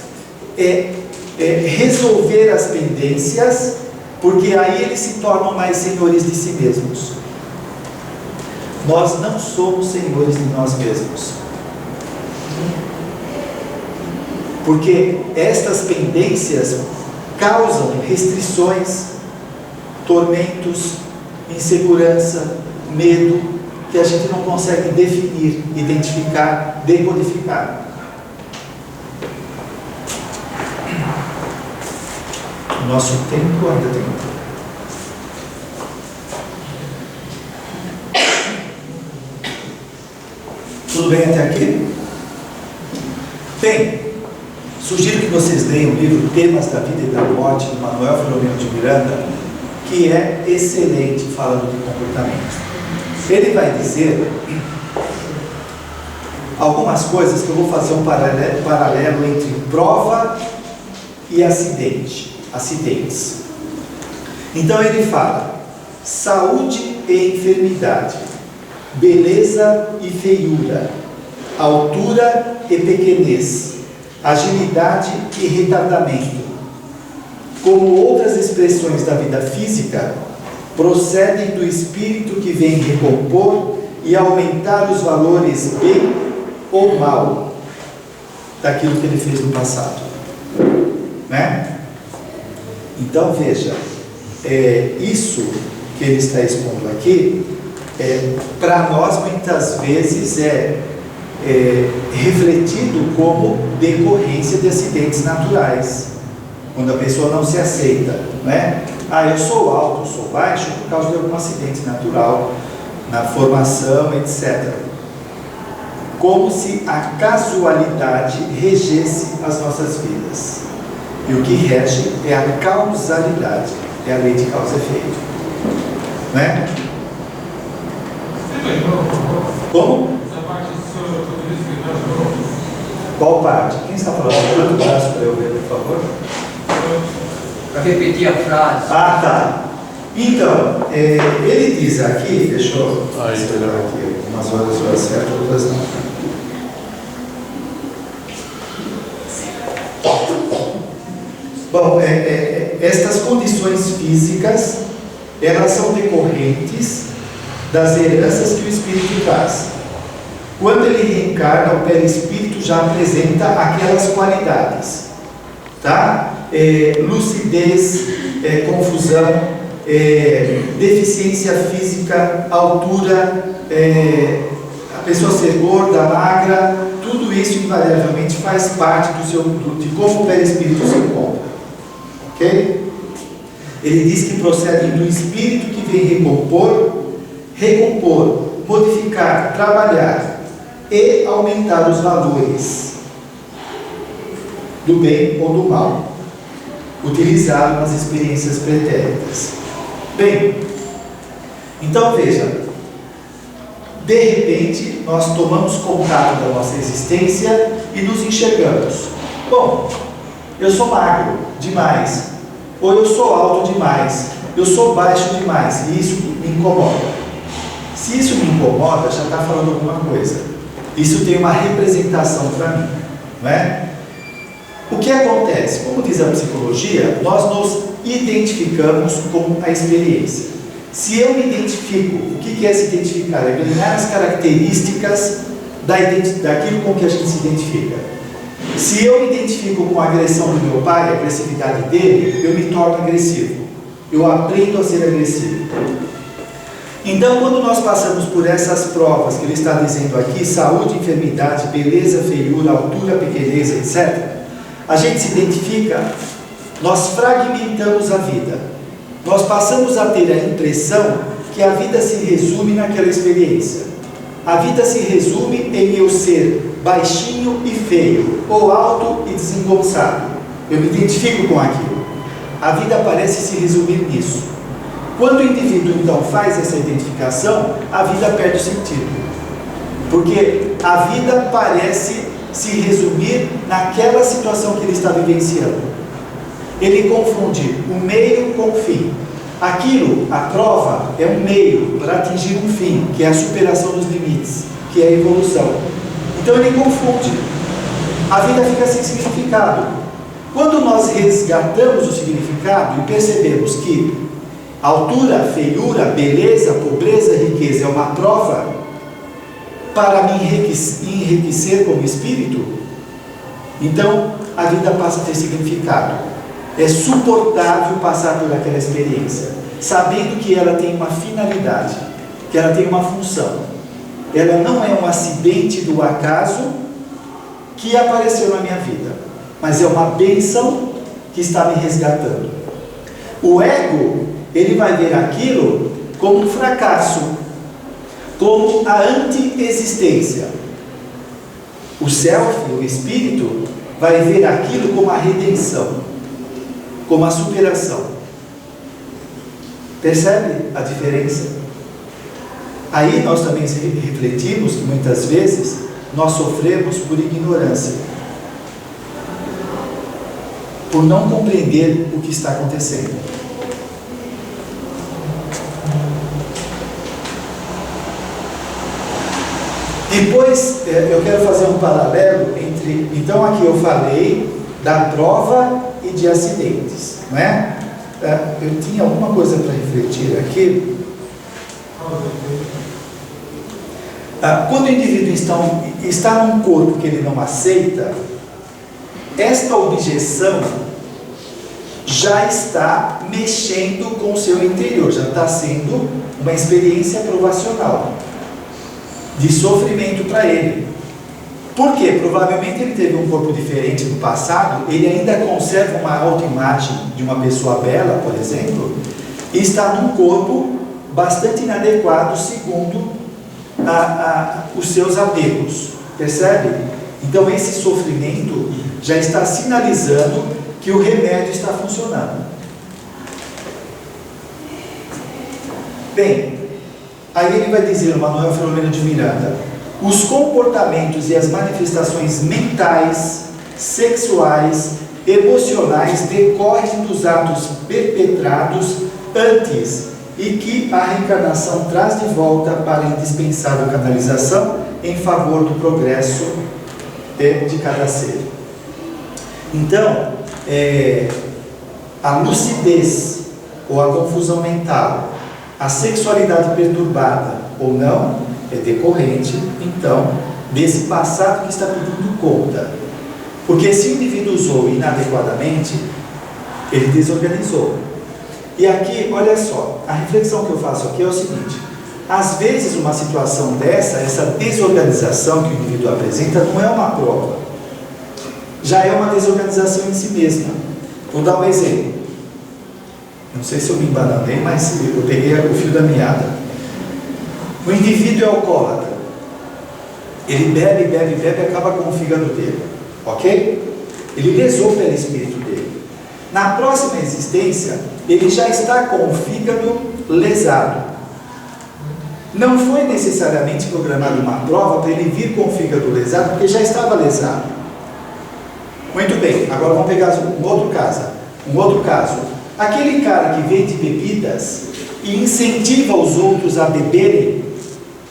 resolver as pendências, porque aí eles se tornam mais senhores de si mesmos. Nós não somos senhores de nós mesmos. Porque estas pendências causam restrições, tormentos, insegurança, medo, que a gente não consegue definir, identificar, decodificar. Nosso tempo ainda tem tempo. Tudo bem até aqui? Bem, sugiro que vocês leiam o livro Temas da Vida e da Morte, do Manuel Filomeno de Miranda, que é excelente falando de comportamento. Ele vai dizer algumas coisas que eu vou fazer um paralelo entre prova e acidentes. Então ele fala saúde e enfermidade, beleza e feiura, altura e pequenez, agilidade e retardamento. Como outras expressões da vida física, procedem do espírito que vem recompor e aumentar os valores bem ou mal daquilo que ele fez no passado, né? Então veja, isso que ele está expondo aqui, para nós muitas vezes é refletido como decorrência de acidentes naturais, quando a pessoa não se aceita, né? Eu sou alto, eu sou baixo por causa de algum acidente natural, na formação, etc. Como se a casualidade regesse as nossas vidas. E o que rege é a causalidade, é a lei de causa e efeito. Né? Como? Qual parte? Quem está falando? Quanto braço para eu ver, por favor? Para repetir a frase. Tá. Então, ele diz aqui, deixa eu esperar aqui, umas horas eu acerto, outras não. Bom, estas condições físicas, elas são decorrentes das heranças que o espírito traz. Quando ele reencarna, o perispírito já apresenta aquelas qualidades, tá? Lucidez, confusão, deficiência física, altura, a pessoa ser gorda, magra, tudo isso invariavelmente faz parte de como o perispírito se encontra. Ok? Ele diz que procedem do espírito que vem recompor, modificar, trabalhar e aumentar os valores do bem ou do mal, utilizado nas experiências pretéritas. Bem, então veja, de repente nós tomamos contato da nossa existência e nos enxergamos. Bom, eu sou magro demais, ou eu sou alto demais, eu sou baixo demais, e isso me incomoda. Se isso me incomoda, já está falando alguma coisa. Isso tem uma representação para mim, não é? O que acontece? Como diz a psicologia, nós nos identificamos com a experiência. Se eu me identifico, o que é se identificar? É ganhar as características daquilo com que a gente se identifica. Se eu me identifico com a agressão do meu pai, a agressividade dele, eu me torno agressivo. Eu aprendo a ser agressivo. Então, quando nós passamos por essas provas que ele está dizendo aqui, saúde, enfermidade, beleza, feiura, altura, pequenez, etc., a gente se identifica, nós fragmentamos a vida. Nós passamos a ter a impressão que a vida se resume naquela experiência. A vida se resume em eu ser baixinho e feio, ou alto e desengonçado. Eu me identifico com aquilo. A vida parece se resumir nisso. Quando o indivíduo então faz essa identificação, a vida perde o sentido. Porque a vida parece se resumir naquela situação que ele está vivenciando. Ele confunde o meio com o fim. Aquilo, a prova, é um meio para atingir um fim, que é a superação dos limites, que é a evolução. Então ele confunde. A vida fica sem significado. Quando nós resgatamos o significado e percebemos que altura, feiura, beleza, pobreza, riqueza é uma prova para me enriquecer como espírito, então a vida passa a ter significado. É suportável passar por aquela experiência, sabendo que ela tem uma finalidade, que ela tem uma função. Ela não é um acidente do acaso que apareceu na minha vida, mas é uma bênção que está me resgatando. O ego, ele vai ver aquilo como um fracasso, como a anti-existência. O self, o espírito, vai ver aquilo como a redenção, como a superação. Percebe a diferença? Aí nós também refletimos que muitas vezes nós sofremos por ignorância, por não compreender o que está acontecendo. Depois, eu quero fazer um paralelo entre... Então, aqui eu falei da prova e de acidentes, não é? Eu tinha alguma coisa para refletir aqui. Quando o indivíduo está num corpo que ele não aceita, esta objeção já está mexendo com o seu interior, já está sendo uma experiência provacional de sofrimento para ele. Por quê? Provavelmente ele teve um corpo diferente no passado, ele ainda conserva uma autoimagem de uma pessoa bela, por exemplo, e está num corpo bastante inadequado segundo os seus apegos. Percebe? Então esse sofrimento já está sinalizando que o remédio está funcionando. Bem, aí ele vai dizer, o Manuel Filomeno de Miranda: os comportamentos e as manifestações mentais, sexuais, emocionais decorrem dos atos perpetrados antes e que a reencarnação traz de volta para a indispensável canalização em favor do progresso de cada ser. Então, a lucidez ou a confusão mental, a sexualidade perturbada ou não, é decorrente, então, desse passado que está pedindo conta. Porque se o indivíduo usou inadequadamente, ele desorganizou. E aqui, olha só, a reflexão que eu faço aqui é o seguinte: às vezes uma situação dessa, essa desorganização que o indivíduo apresenta, não é uma prova, já é uma desorganização em si mesma. Vou dar um exemplo. Não sei se eu me embananei, mas eu peguei o fio da meada. O indivíduo é alcoólatra. Ele bebe, bebe, bebe e acaba com o fígado dele. Ok? Ele lesou o perispírito dele. Na próxima existência, ele já está com o fígado lesado. Não foi necessariamente programada uma prova para ele vir com o fígado lesado, porque já estava lesado. Muito bem, agora vamos pegar um outro caso. Aquele cara que vende bebidas e incentiva os outros a beberem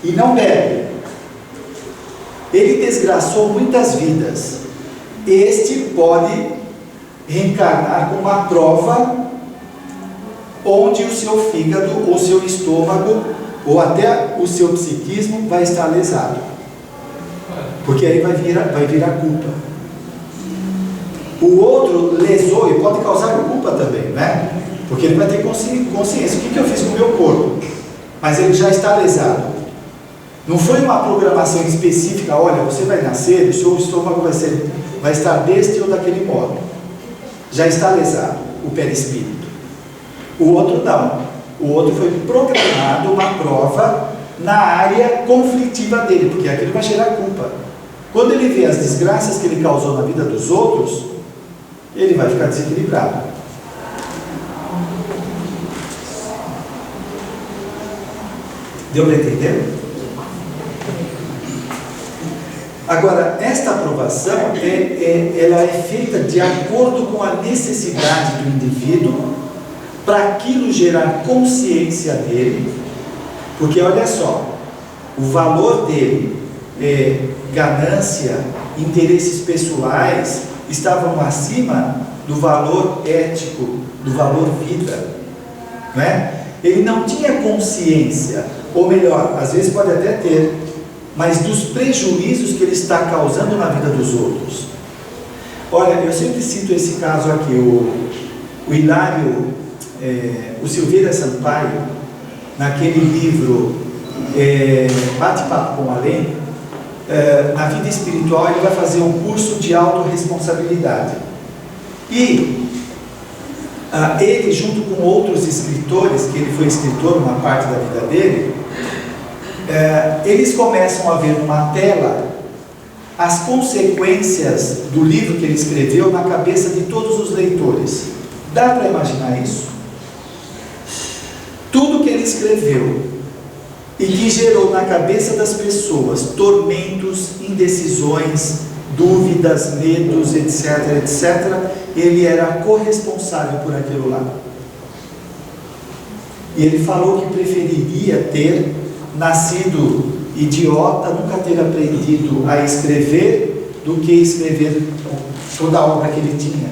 e não bebe, ele desgraçou muitas vidas. Este pode reencarnar com uma prova onde o seu fígado, ou o seu estômago, ou até o seu psiquismo vai estar lesado, porque aí vai vir a culpa. O outro lesou e pode causar culpa também, né? Porque ele vai ter consciência: o que eu fiz com o meu corpo? Mas ele já está lesado. Não foi uma programação específica: olha, você vai nascer, o seu estômago vai estar deste ou daquele modo. Já está lesado o perispírito. O outro não. O outro foi programado uma prova na área conflitiva dele, porque aquilo vai gerar culpa. Quando ele vê as desgraças que ele causou na vida dos outros, ele vai ficar desequilibrado. Deu para entender? Agora, esta aprovação ela é feita de acordo com a necessidade do indivíduo, para aquilo gerar consciência dele, porque olha só, o valor dele, ganância, interesses pessoais, estavam acima do valor ético, do valor vida, não é? Ele não tinha consciência, ou melhor, às vezes pode até ter, mas dos prejuízos que ele está causando na vida dos outros. Olha, eu sempre cito esse caso aqui, o Hilário, o Silveira Sampaio, naquele livro Bate-Papo com Além, na vida espiritual ele vai fazer um curso de autorresponsabilidade. E ele, junto com outros escritores, que ele foi escritor uma parte da vida dele, eles começam a ver numa tela as consequências do livro que ele escreveu na cabeça de todos os leitores. Dá para imaginar isso? Tudo que ele escreveu e que gerou na cabeça das pessoas tormentos, indecisões, dúvidas, medos, etc, etc, ele era corresponsável por aquilo lá. E ele falou que preferiria ter nascido idiota, nunca ter aprendido a escrever, do que escrever toda a obra que ele tinha,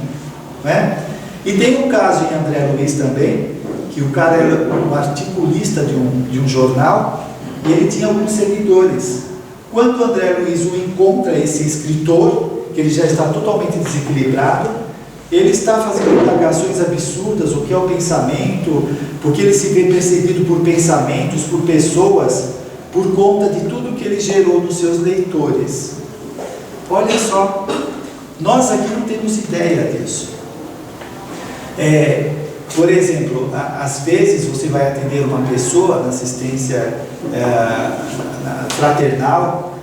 né? E tem um caso em André Luiz também, que o cara era um articulista de um jornal, e ele tinha alguns seguidores. Quando André Luiz o encontra, esse escritor, que ele já está totalmente desequilibrado, ele está fazendo indagações absurdas, o que é o pensamento, porque ele se vê perseguido por pensamentos, por pessoas, por conta de tudo que ele gerou nos seus leitores. Olha só, nós aqui não temos ideia disso. Por exemplo, às vezes você vai atender uma pessoa na assistência fraternal,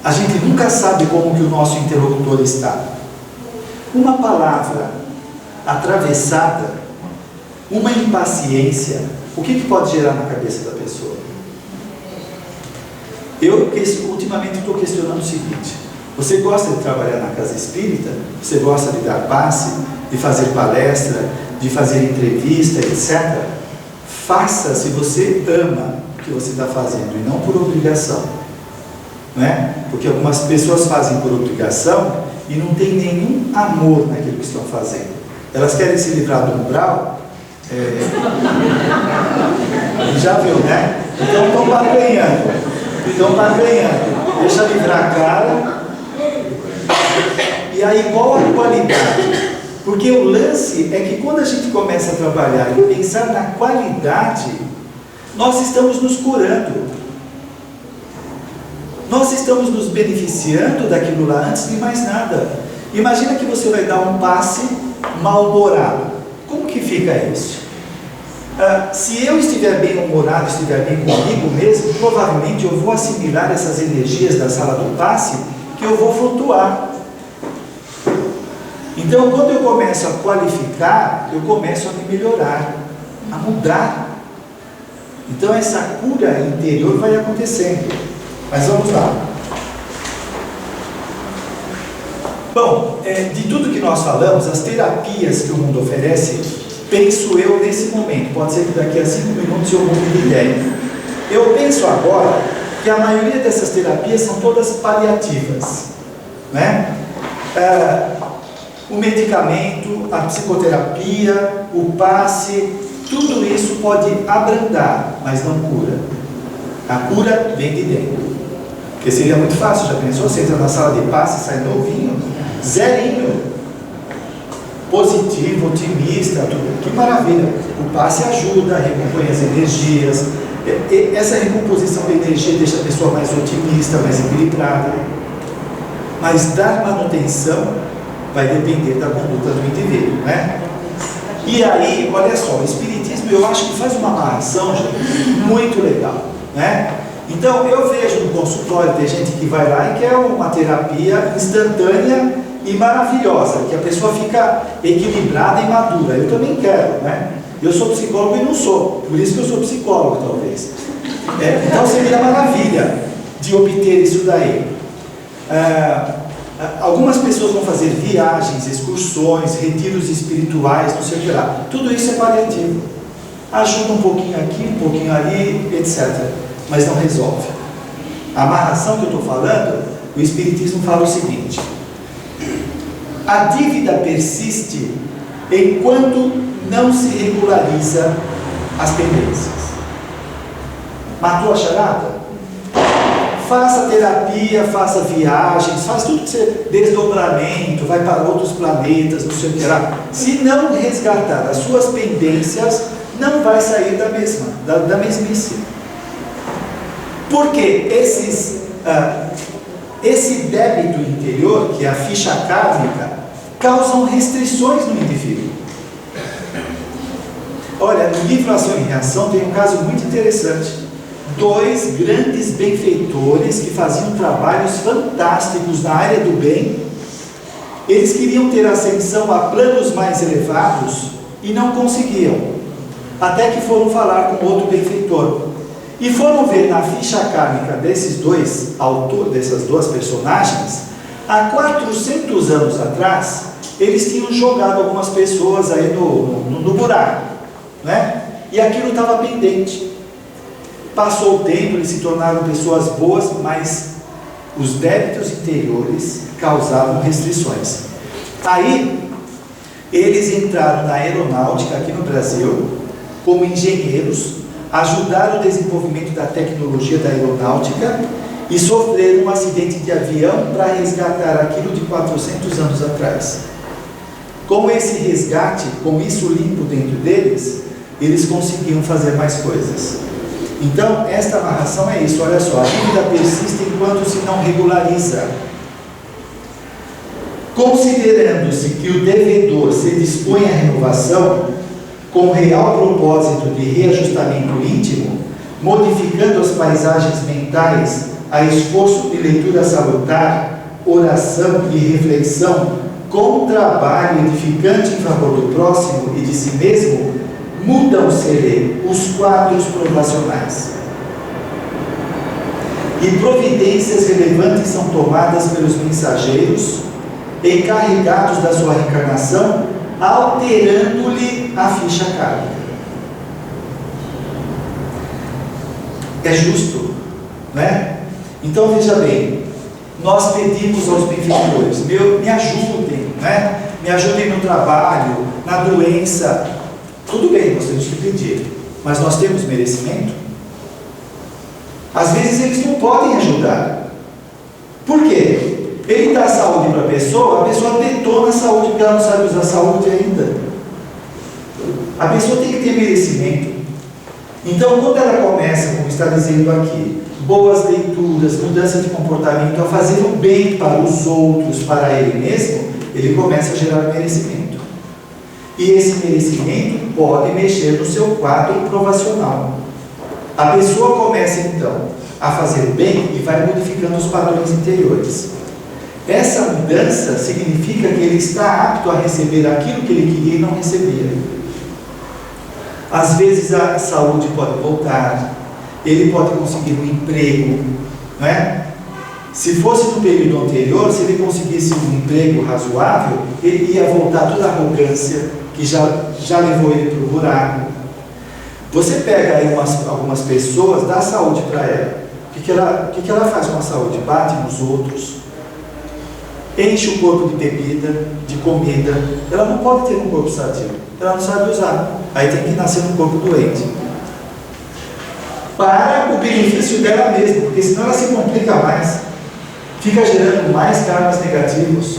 a gente nunca sabe como que o nosso interlocutor está. Uma palavra atravessada, uma impaciência, o que pode gerar na cabeça da pessoa? Eu ultimamente estou questionando o seguinte: você gosta de trabalhar na casa espírita? Você gosta de dar passe, de fazer palestra, de fazer entrevista, etc? Faça se você ama o que você está fazendo e não por obrigação, não é? Porque algumas pessoas fazem por obrigação e não tem nenhum amor naquilo que estão fazendo. Elas querem se livrar do umbral, já viu, né? Então estão barganhando, deixa livrar a cara. E aí qual a qualidade? Porque o lance é que quando a gente começa a trabalhar e pensar na qualidade, nós estamos nos curando. Nós estamos nos beneficiando daquilo lá antes de mais nada. Imagina que você vai dar um passe mal-humorado. Como que fica isso? Se eu estiver bem-humorado, estiver bem comigo mesmo, provavelmente eu vou assimilar essas energias da sala do passe, que eu vou flutuar. Então, quando eu começo a qualificar, eu começo a me melhorar, a mudar. Então, essa cura interior vai acontecendo. Mas vamos lá. Bom, de tudo que nós falamos, as terapias que o mundo oferece, penso eu nesse momento, pode ser que daqui a 5 minutos eu mude de ideia. Eu penso agora que a maioria dessas terapias são todas paliativas, né? O medicamento, a psicoterapia, o passe, tudo isso pode abrandar, mas não cura. A cura vem de dentro. Porque seria muito fácil, já pensou? Você entra na sala de passe e sai novinho, zerinho, positivo, otimista, tudo. Que maravilha! O passe ajuda, recompõe as energias. Essa recomposição de energia deixa a pessoa mais otimista, mais equilibrada. Mas dar manutenção vai depender da conduta do indivíduo, né? E aí, olha só, o Espiritismo eu acho que faz uma amarração, gente, muito legal, né? Então, eu vejo no consultório, tem gente que vai lá e quer uma terapia instantânea e maravilhosa, que a pessoa fica equilibrada e madura. Eu também quero, né? Eu sou psicólogo e não sou, por isso que eu sou psicólogo, talvez. Então, seria maravilha de obter isso daí. Algumas pessoas vão fazer viagens, excursões, retiros espirituais, não sei o que lá. Tudo isso é paliativo. Ajuda um pouquinho aqui, um pouquinho ali, etc. Mas não resolve. A amarração que eu estou falando, o Espiritismo fala o seguinte: a dívida persiste enquanto não se regulariza as pendências. Matou a charada? faça terapia, faça viagens, faz tudo que você... desdobramento, vai para outros planetas, não sei o que lá. Se não resgatar as suas pendências, não vai sair da mesmice. Porque esse débito interior, que é a ficha kármica, causam restrições no indivíduo. Olha, no livro Ação e Reação tem um caso muito interessante. 2 grandes benfeitores que faziam trabalhos fantásticos na área do bem. Eles queriam ter ascensão a planos mais elevados e não conseguiam. Até que foram falar com outro benfeitor. E foram ver na ficha kármica desses dois autores, dessas duas personagens, há 400 anos atrás, eles tinham jogado algumas pessoas aí no buraco, né? E aquilo estava pendente. Passou o tempo, eles se tornaram pessoas boas, mas os débitos interiores causavam restrições. Aí, eles entraram na aeronáutica aqui no Brasil, como engenheiros, ajudaram o desenvolvimento da tecnologia da aeronáutica e sofreram um acidente de avião para resgatar aquilo de 400 anos atrás. Com esse resgate, com isso limpo dentro deles, eles conseguiam fazer mais coisas. Então, esta amarração é isso, olha só, a dívida persiste enquanto se não regulariza. Considerando-se que o devedor se dispõe à renovação, com real propósito de reajustamento íntimo, modificando as paisagens mentais a esforço de leitura salutar, oração e reflexão, com trabalho edificante em favor do próximo e de si mesmo, mudam-se os quadros provacionais. E providências relevantes são tomadas pelos mensageiros, encarregados da sua reencarnação, alterando-lhe a ficha kármica. É justo, não é? Então veja bem, nós pedimos aos benfeitores, me ajudem, né? Me ajudem no trabalho, na doença. Tudo bem, nós temos que pedir, mas nós temos merecimento? Às vezes eles não podem ajudar. Por quê? Ele dá saúde para a pessoa detona a saúde porque ela não sabe usar a saúde ainda. A pessoa tem que ter merecimento. Então, quando ela começa, como está dizendo aqui, boas leituras, mudança de comportamento, a fazer o bem para os outros, para ele mesmo, ele começa a gerar merecimento. E esse merecimento pode mexer no seu quadro provacional. A pessoa começa então a fazer o bem e vai modificando os padrões interiores. Essa mudança significa que ele está apto a receber aquilo que ele queria e não recebia. Às vezes a saúde pode voltar, ele pode conseguir um emprego, não é? Se fosse no período anterior, se ele conseguisse um emprego razoável, ele ia voltar toda a arrogância que já levou ele para o buraco. Você pega aí algumas pessoas, dá saúde para ela. O que ela faz com a saúde? Bate nos outros, enche o corpo de bebida, de comida. Ela não pode ter um corpo sadio, ela não sabe usar. Aí tem que nascer um corpo doente. Para o benefício dela mesma, porque senão ela se complica mais, fica gerando mais karmas negativos.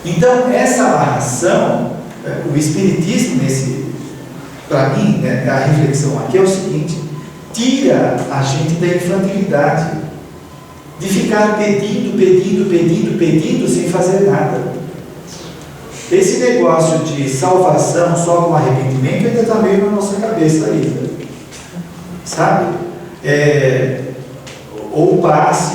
Então, essa amarração, o Espiritismo, para mim, né, a reflexão aqui é o seguinte: tira a gente da infantilidade, de ficar pedindo, sem fazer nada. Esse negócio de salvação só com arrependimento ainda está meio na nossa cabeça ainda, sabe? Ou passe,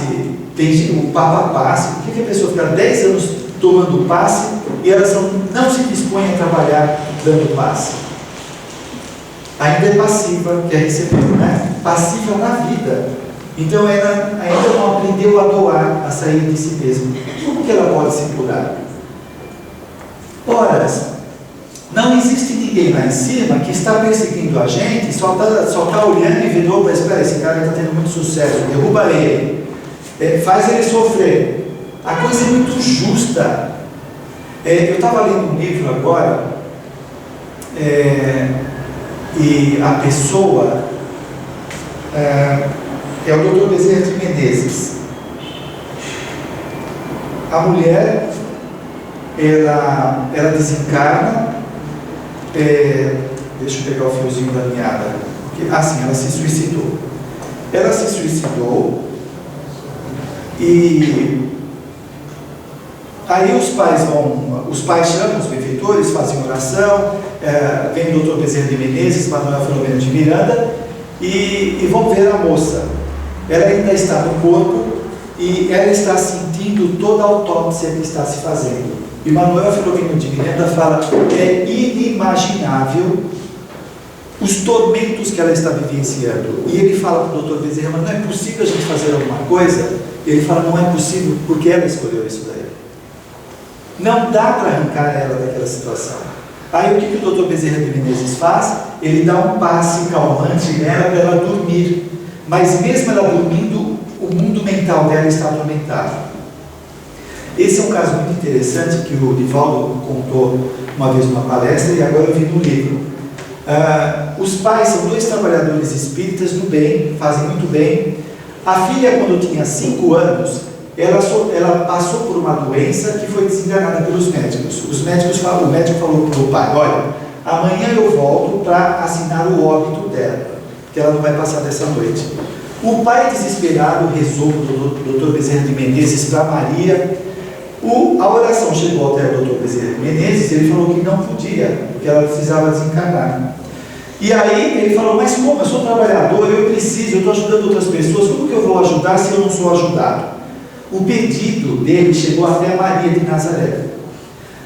tem o Papa passe. Por que a pessoa fica 10 anos tomando passe e elas não se dispõem a trabalhar dando passe? Ainda é passiva, quer receber, né? Passiva na vida. Então ela ainda não aprendeu a doar, a sair de si mesma. Como que ela pode se curar? Ora, não existe ninguém lá em cima que está perseguindo a gente, só está olhando e vendo: opa, espera, esse cara está tendo muito sucesso, derruba ele, faz ele sofrer. A coisa é muito justa. Eu estava lendo um livro agora, e a pessoa é o Dr. Bezerra de Menezes. A mulher, ela desencarna, deixa eu pegar o fiozinho da meada, sim, ela se suicidou. Ela se suicidou e aí os pais chamam os benfeitores, fazem oração, vem o Dr. Bezerra de Menezes, Manuel Filomeno de Miranda e vão ver a moça. Ela ainda está no corpo e ela está sentindo toda a autópsia que está se fazendo. E Manuel Filomeno de Miranda fala: é inimaginável os tormentos que ela está vivenciando. E ele fala para o Dr. Bezerra: mas não é possível a gente fazer alguma coisa? Ele fala: não é possível, porque ela escolheu isso daí. Não dá para arrancar ela daquela situação. Aí o que o Dr. Bezerra de Menezes faz? Ele dá um passe calmante nela para ela dormir. Mas mesmo ela dormindo, o mundo mental dela está atormentado. Esse é um caso muito interessante que o Divaldo contou uma vez numa palestra e agora eu vi no livro. Os pais são 2 trabalhadores espíritas do bem, fazem muito bem. A filha, quando tinha 5 anos, ela passou por uma doença que foi desenganada pelos médicos. O médico falou para o pai: olha, amanhã eu volto para assinar o óbito dela, que ela não vai passar dessa noite. O pai, desesperado, rezou do Dr. Bezerra de Menezes para Maria. A oração chegou até o Dr. Bezerra de Menezes, ele falou que não podia, porque ela precisava desencarnar. E aí ele falou: mas como? Eu sou trabalhador, eu estou ajudando outras pessoas, como que eu vou ajudar se eu não sou ajudado? O pedido dele chegou até Maria de Nazaré.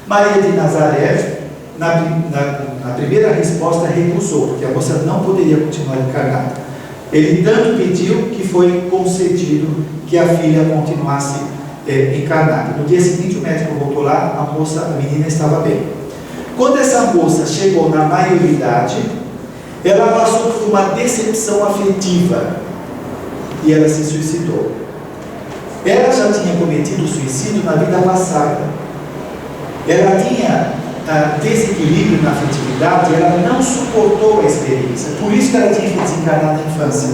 Maria de Nazaré, na primeira resposta, recusou, porque a moça não poderia continuar encarnada. Ele tanto pediu que foi concedido que a filha continuasse encarnada. No dia seguinte, o médico voltou lá, a menina estava bem. Quando essa moça chegou na maioridade, ela passou por uma decepção afetiva e ela se suicidou. Ela já tinha cometido suicídio na vida passada. Ela tinha desequilíbrio na afetividade, ela não suportou a experiência. Por isso que ela tinha que desencarnar na infância.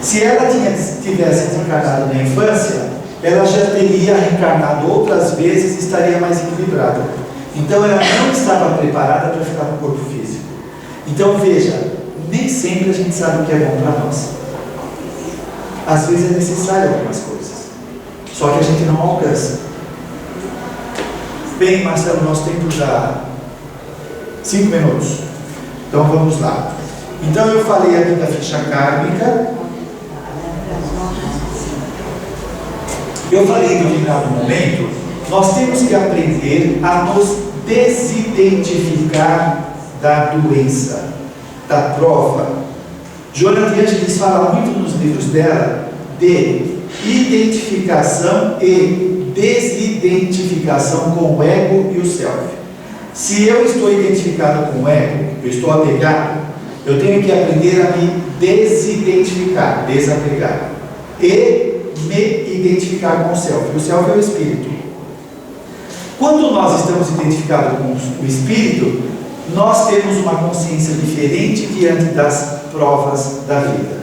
Se ela tivesse desencarnado na infância, ela já teria reencarnado outras vezes e estaria mais equilibrada. Então ela não estava preparada para ficar no corpo físico. Então veja, nem sempre a gente sabe o que é bom para nós. Às vezes é necessário algumas coisas, só que a gente não alcança. Bem, Marcelo, nosso tempo já 5 minutos, então vamos lá. Então eu falei aqui da ficha kármica. Eu falei em um determinado momento, nós temos que aprender a nos desidentificar da doença, da prova. Joana de Ângeles fala muito nos livros dela de identificação e desidentificação com o ego e o self. Se eu estou identificado com o ego, eu estou apegado, eu tenho que aprender a me desidentificar, desapegar, e me identificar com o self. O self é o espírito. Quando nós estamos identificados com o espírito, nós temos uma consciência diferente diante das provas da vida.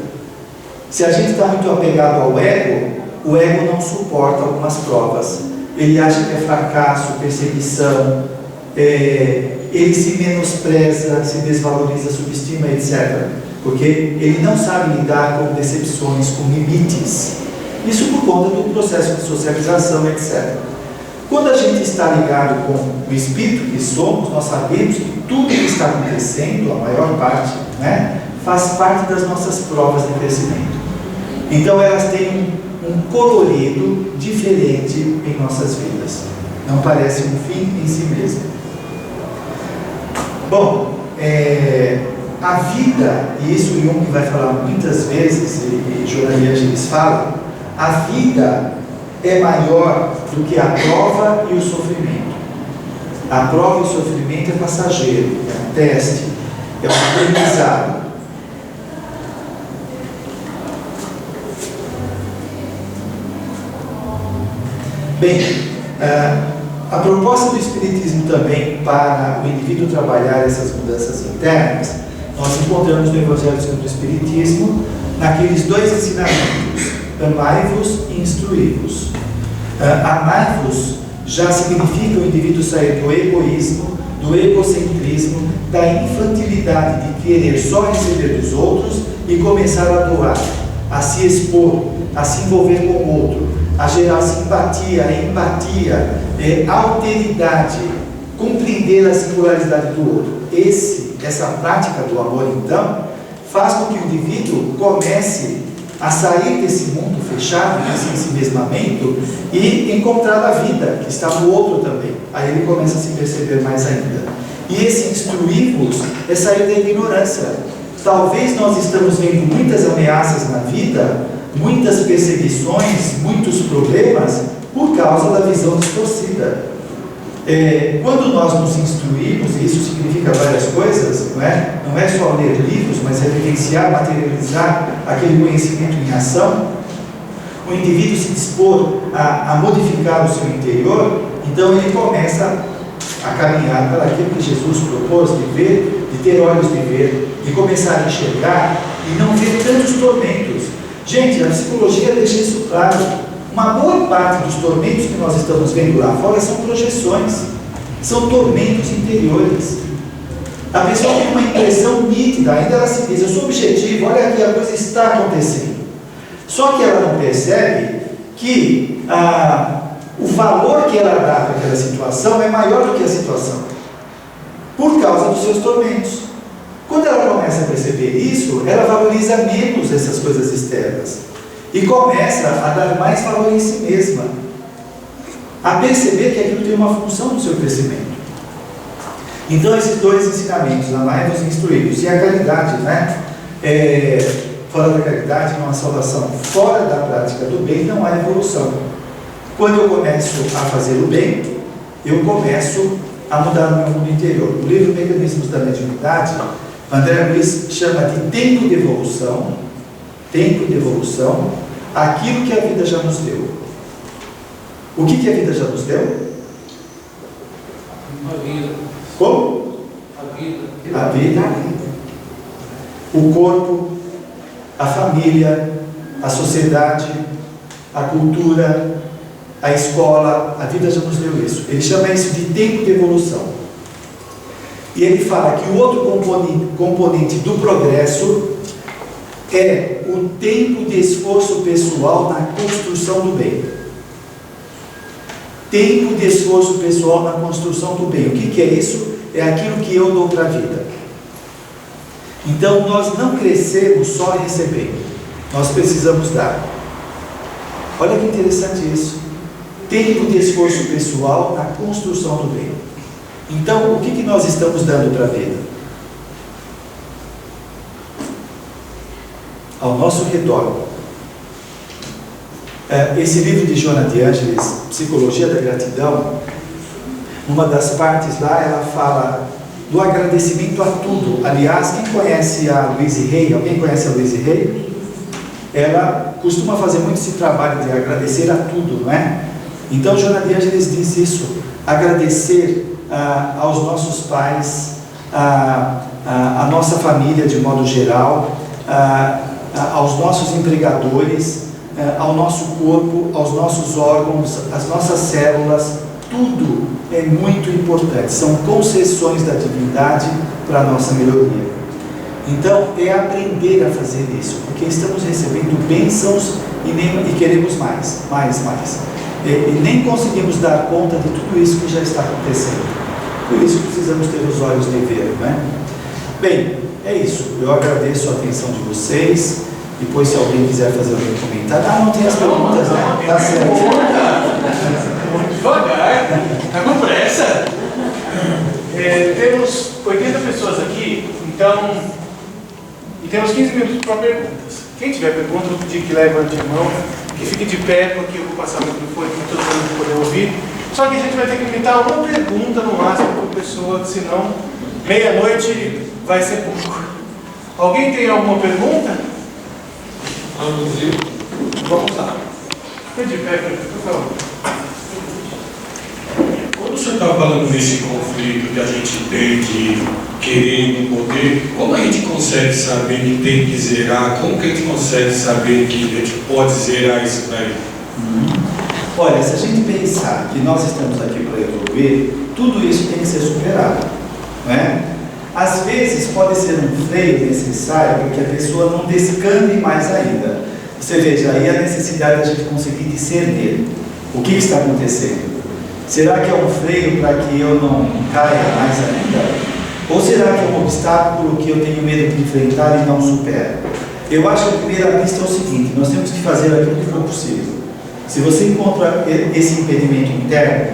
Se a gente está muito apegado ao ego, o ego não suporta algumas provas. Ele acha que é fracasso, perseguição, ele se menospreza, se desvaloriza, subestima, etc. Porque ele não sabe lidar com decepções, com limites. Isso por conta do processo de socialização, etc. Quando a gente está ligado com o espírito que somos, nós sabemos que tudo que está acontecendo, a maior parte, faz parte das nossas provas de crescimento. Então elas têm um colorido diferente em nossas vidas. Não parece um fim em si mesmo. Bom, a vida, e isso o Jung vai falar muitas vezes, e Joana de Ângeles fala, a vida é maior do que a prova e o sofrimento. A prova e o sofrimento é passageiro, é um teste, é um aprendizado. Bem, a proposta do Espiritismo também para o indivíduo trabalhar essas mudanças internas nós encontramos no Evangelho segundo o Espiritismo, naqueles dois ensinamentos: amai-vos e instruí-vos. Amai-vos já significa o indivíduo sair do egoísmo, do egocentrismo, da infantilidade de querer só receber dos outros e começar a doar, a se expor, a se envolver com o outro, a gerar simpatia, empatia, alteridade, compreender a singularidade do outro. Essa prática do amor, então, faz com que o indivíduo comece a sair desse mundo fechado, desse ensimesmamento, e encontrar a vida que está no outro também. Aí ele começa a se perceber mais ainda. E esse instruir-vos é sair da ignorância. Talvez nós estamos vendo muitas ameaças na vida, muitas perseguições, muitos problemas, por causa da visão distorcida. Quando nós nos instruímos, e isso significa várias coisas, não é só ler livros, mas é vivenciar, materializar aquele conhecimento em ação, o indivíduo se dispor a modificar o seu interior, então ele começa a caminhar para aquilo que Jesus propôs de ver, de ter olhos de ver, de começar a enxergar e não ver tantos tormentos. Gente, a psicologia deixa isso claro. Uma boa parte dos tormentos que nós estamos vendo lá fora são projeções, são tormentos interiores. A pessoa tem uma impressão nítida, ainda ela se diz: eu sou objetivo, olha aqui, a coisa está acontecendo. Só que ela não percebe que o valor que ela dá para aquela situação é maior do que a situação, por causa dos seus tormentos. Quando ela começa a perceber isso, ela valoriza menos essas coisas externas e começa a dar mais valor em si mesma, a perceber que aquilo tem uma função no seu crescimento. Então, esses dois ensinamentos, amai-vos e instruí-vos, e a caridade, fora da caridade não há salvação, fora da prática do bem não há evolução. Quando eu começo a fazer o bem, eu começo a mudar o meu mundo interior. O livro Mecanismos da Mediunidade, André Luiz chama de tempo de evolução, aquilo que a vida já nos deu. O que a vida já nos deu? A vida. Como? A vida. A vida, o corpo, a família, a sociedade, a cultura, a escola. A vida já nos deu isso. Ele chama isso de tempo de evolução. E ele fala que o outro componente do progresso é o tempo de esforço pessoal na construção do bem. Tempo de esforço pessoal na construção do bem. O que é isso? É aquilo que eu dou para a vida. Então nós não crescemos só recebendo, nós precisamos dar. Olha que interessante isso. Tempo de esforço pessoal na construção do bem. Então, o que nós estamos dando para a vida? Ao nosso redor. Esse livro de Joana de Ângeles, Psicologia da Gratidão, numa das partes lá, ela fala do agradecimento a tudo. Aliás, quem conhece a Louise Hay? Alguém conhece a Louise Hay? Ela costuma fazer muito esse trabalho de agradecer a tudo, não é? Então, Joana de Ângeles diz isso: agradecer aos nossos pais, à nossa família de modo geral, aos nossos empregadores, ao nosso corpo, aos nossos órgãos, às nossas células. Tudo é muito importante, são concessões da divindade para a nossa melhoria. Então, é aprender a fazer isso, porque estamos recebendo bênçãos e queremos mais. E nem conseguimos dar conta de tudo isso que já está acontecendo. Por isso precisamos ter os olhos de ver, não é? Bem, é isso. Eu agradeço a atenção de vocês. Depois, se alguém quiser fazer algum comentário. Não tem as perguntas, né? Tá certo. Muito devagar. Está com pressa? Temos 80 pessoas aqui, então, e temos 15 minutos para perguntas. Quem tiver pergunta, eu vou pedir que levante a mão, que fique de pé, porque eu vou passar o microfone para todo mundo poder ouvir. Só que a gente vai ter que limitar uma pergunta no máximo por pessoa, senão meia-noite vai ser pouco. Alguém tem alguma pergunta? Vamos lá. Fique de pé, por favor. Quando senhor está falando nesse conflito que a gente tem de querer e poder, como a gente consegue saber que tem que zerar? Como que a gente consegue saber que a gente pode zerar isso daí? Olha, se a gente pensar que nós estamos aqui para evoluir, tudo isso tem que ser superado, não é? Às vezes pode ser um freio necessário para que a pessoa não descambe mais ainda. Você veja aí a necessidade da gente conseguir discernir o que está acontecendo. Será que é um freio para que eu não caia mais ainda? Ou será que é um obstáculo que eu tenho medo de enfrentar e não supero? Eu acho que a primeira pista é o seguinte: nós temos que fazer aquilo que for possível. Se você encontra esse impedimento interno,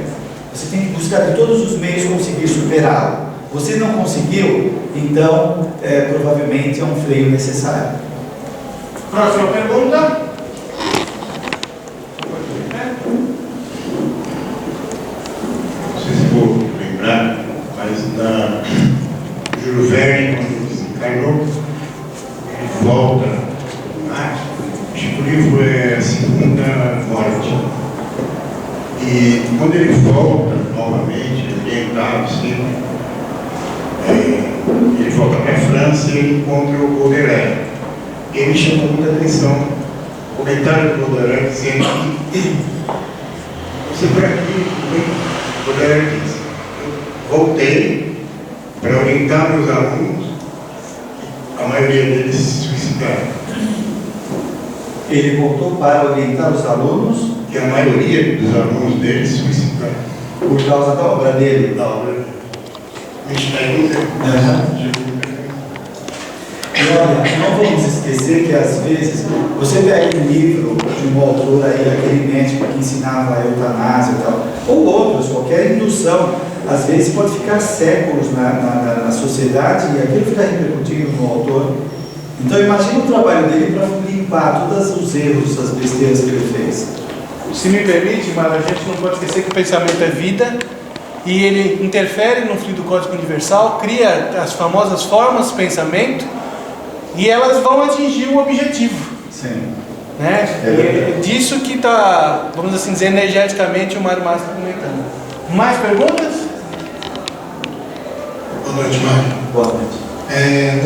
você tem que buscar de todos os meios conseguir superá-lo. Você não conseguiu, então provavelmente é um freio necessário. Próxima pergunta. Não sei se vou lembrar, mas na Júlio Verne, quando ele desencarnou, ele volta. Acho que o livro é A Segunda Morte. E quando ele volta novamente, orientado sempre, ele volta para a França e ele encontra o Baudelaire. Ele chamou muita atenção o comentário do Baudelaire dizendo que você por aqui, o Baudelaire disse, eu voltei para orientar meus alunos, a maioria deles se suicidaram. Ele voltou para orientar os alunos, E a maioria dos alunos deles se suicidaram. por causa da obra dele. Da obra dele. E olha, não vamos esquecer que às vezes você pega um livro de um autor aí, aquele médico que ensinava a eutanásia e tal, ou outros, qualquer indução, às vezes pode ficar séculos na sociedade e aquilo fica repercutindo no autor. Então imagina o trabalho dele para limpar todos os erros, as besteiras que ele fez. Se me permite, mas a gente não pode esquecer que o pensamento é vida e ele interfere no fluido cósmico universal, cria as famosas formas de pensamento e elas vão atingir o objetivo. Sim. Né? E é disso que está, vamos assim dizer, energeticamente o Mário Márcio está comentando. Mais perguntas? Boa noite, Mário. Boa noite.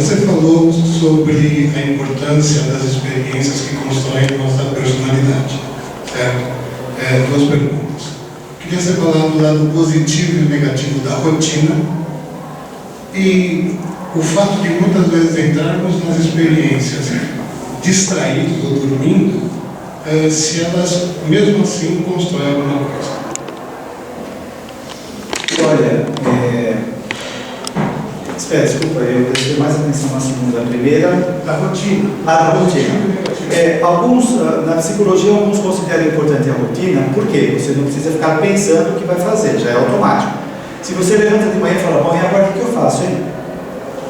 Você falou sobre a importância das experiências que constroem nossa personalidade, certo? Duas perguntas. Queria você falar do lado positivo e negativo da rotina e o fato de muitas vezes entrarmos nas experiências distraídos ou dormindo, se elas mesmo assim constroem alguma coisa. Olha, espera, desculpa, eu prestei mais atenção na segunda. A primeira, Da rotina. da rotina. Na psicologia, alguns consideram importante a rotina, porque você não precisa ficar pensando o que vai fazer, já é automático. Se você levanta de manhã e fala, bom, e agora o que eu faço, hein?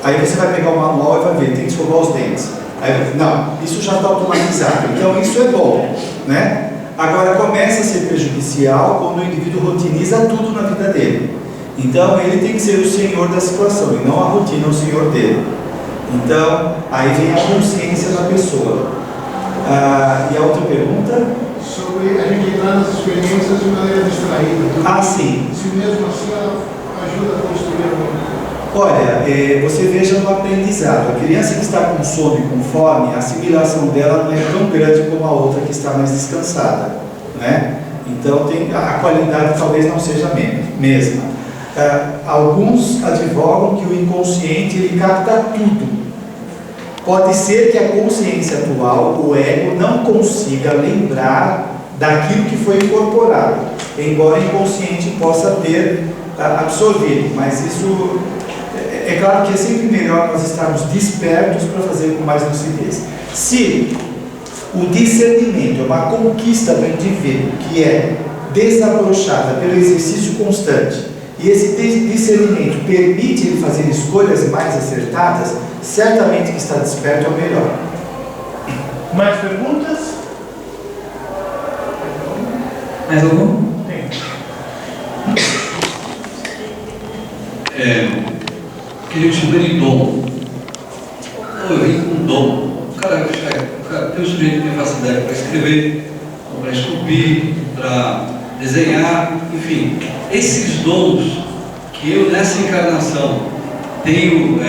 Aí você vai pegar o manual e vai ver, tem que escovar os dentes. Aí, não, isso já está automatizado, então isso é bom, né? Agora começa a ser prejudicial quando o indivíduo rotiniza tudo na vida dele. Então ele tem que ser o senhor da situação e não a rotina o senhor dele. Então aí vem a consciência da pessoa. E a outra pergunta? Sobre a gente entrar nas experiências de maneira distraída. Sim. Se mesmo assim ela ajuda a construir alguma coisa. Olha, você veja no aprendizado. A criança que está com sono e com fome, a assimilação dela não é tão grande como a outra que está mais descansada, né? Então a qualidade talvez não seja a mesma. Alguns advogam que o inconsciente ele capta tudo. Pode ser que a consciência atual, o ego, não consiga lembrar daquilo que foi incorporado, embora o inconsciente possa ter absorvido, mas isso é claro que é sempre melhor nós estarmos despertos para fazer com mais lucidez. Se o discernimento é uma conquista do indivíduo que é desabrochada pelo exercício constante, e esse discernimento permite ele fazer escolhas mais acertadas, certamente que está desperto é o melhor. Mais perguntas? Mais algum? Queria descobrir dom. Eu vim com dom. O cara tem um sujeito que tem facilidade para escrever, para esculpir, para desenhar, enfim. esses dons que eu nessa encarnação tenho,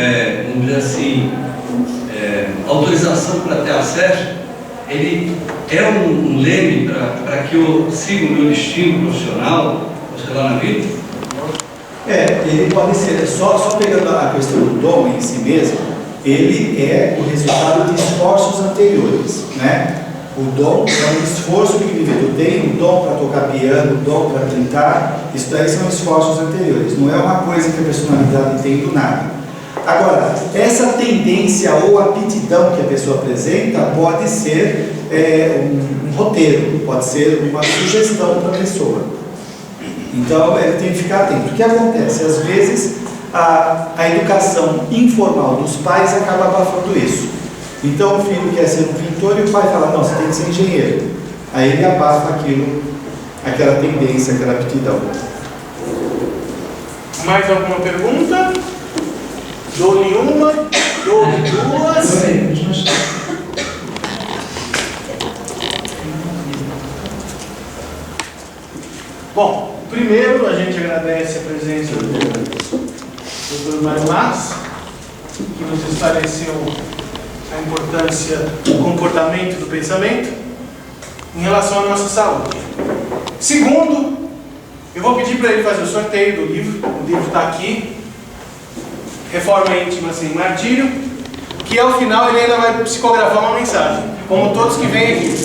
vamos dizer assim, autorização para ter acesso, ele é um leme para que eu siga o meu destino profissional, ou sei lá, na vida? Ele pode ser, só pegando a questão do dom em si mesmo, ele é o resultado de esforços anteriores, né? O dom é um esforço que o indivíduo tem, o dom para tocar piano, o dom para cantar, isso daí são esforços anteriores, não é uma coisa que a personalidade tem do nada. Agora, essa tendência ou aptidão que a pessoa apresenta pode ser um roteiro, pode ser uma sugestão para a pessoa. Então, ele tem que ficar atento. O que acontece? Às vezes, a educação informal dos pais acaba abafando isso. Então, o filho quer ser um pintor e o pai fala, não, você tem que ser engenheiro. Aí ele abafa aquela tendência, aquela aptidão. Mais alguma pergunta? Dou-lhe uma, dou-lhe duas. Bom, primeiro a gente agradece a presença do Dr. Mário Matos, que nos esclareceu a importância do comportamento do pensamento em relação à nossa saúde. Segundo, eu vou pedir para ele fazer o sorteio do livro. O livro está aqui, Reforma Íntima Sem Martírio, que ao final ele ainda vai psicografar uma mensagem, como todos que vêm aqui,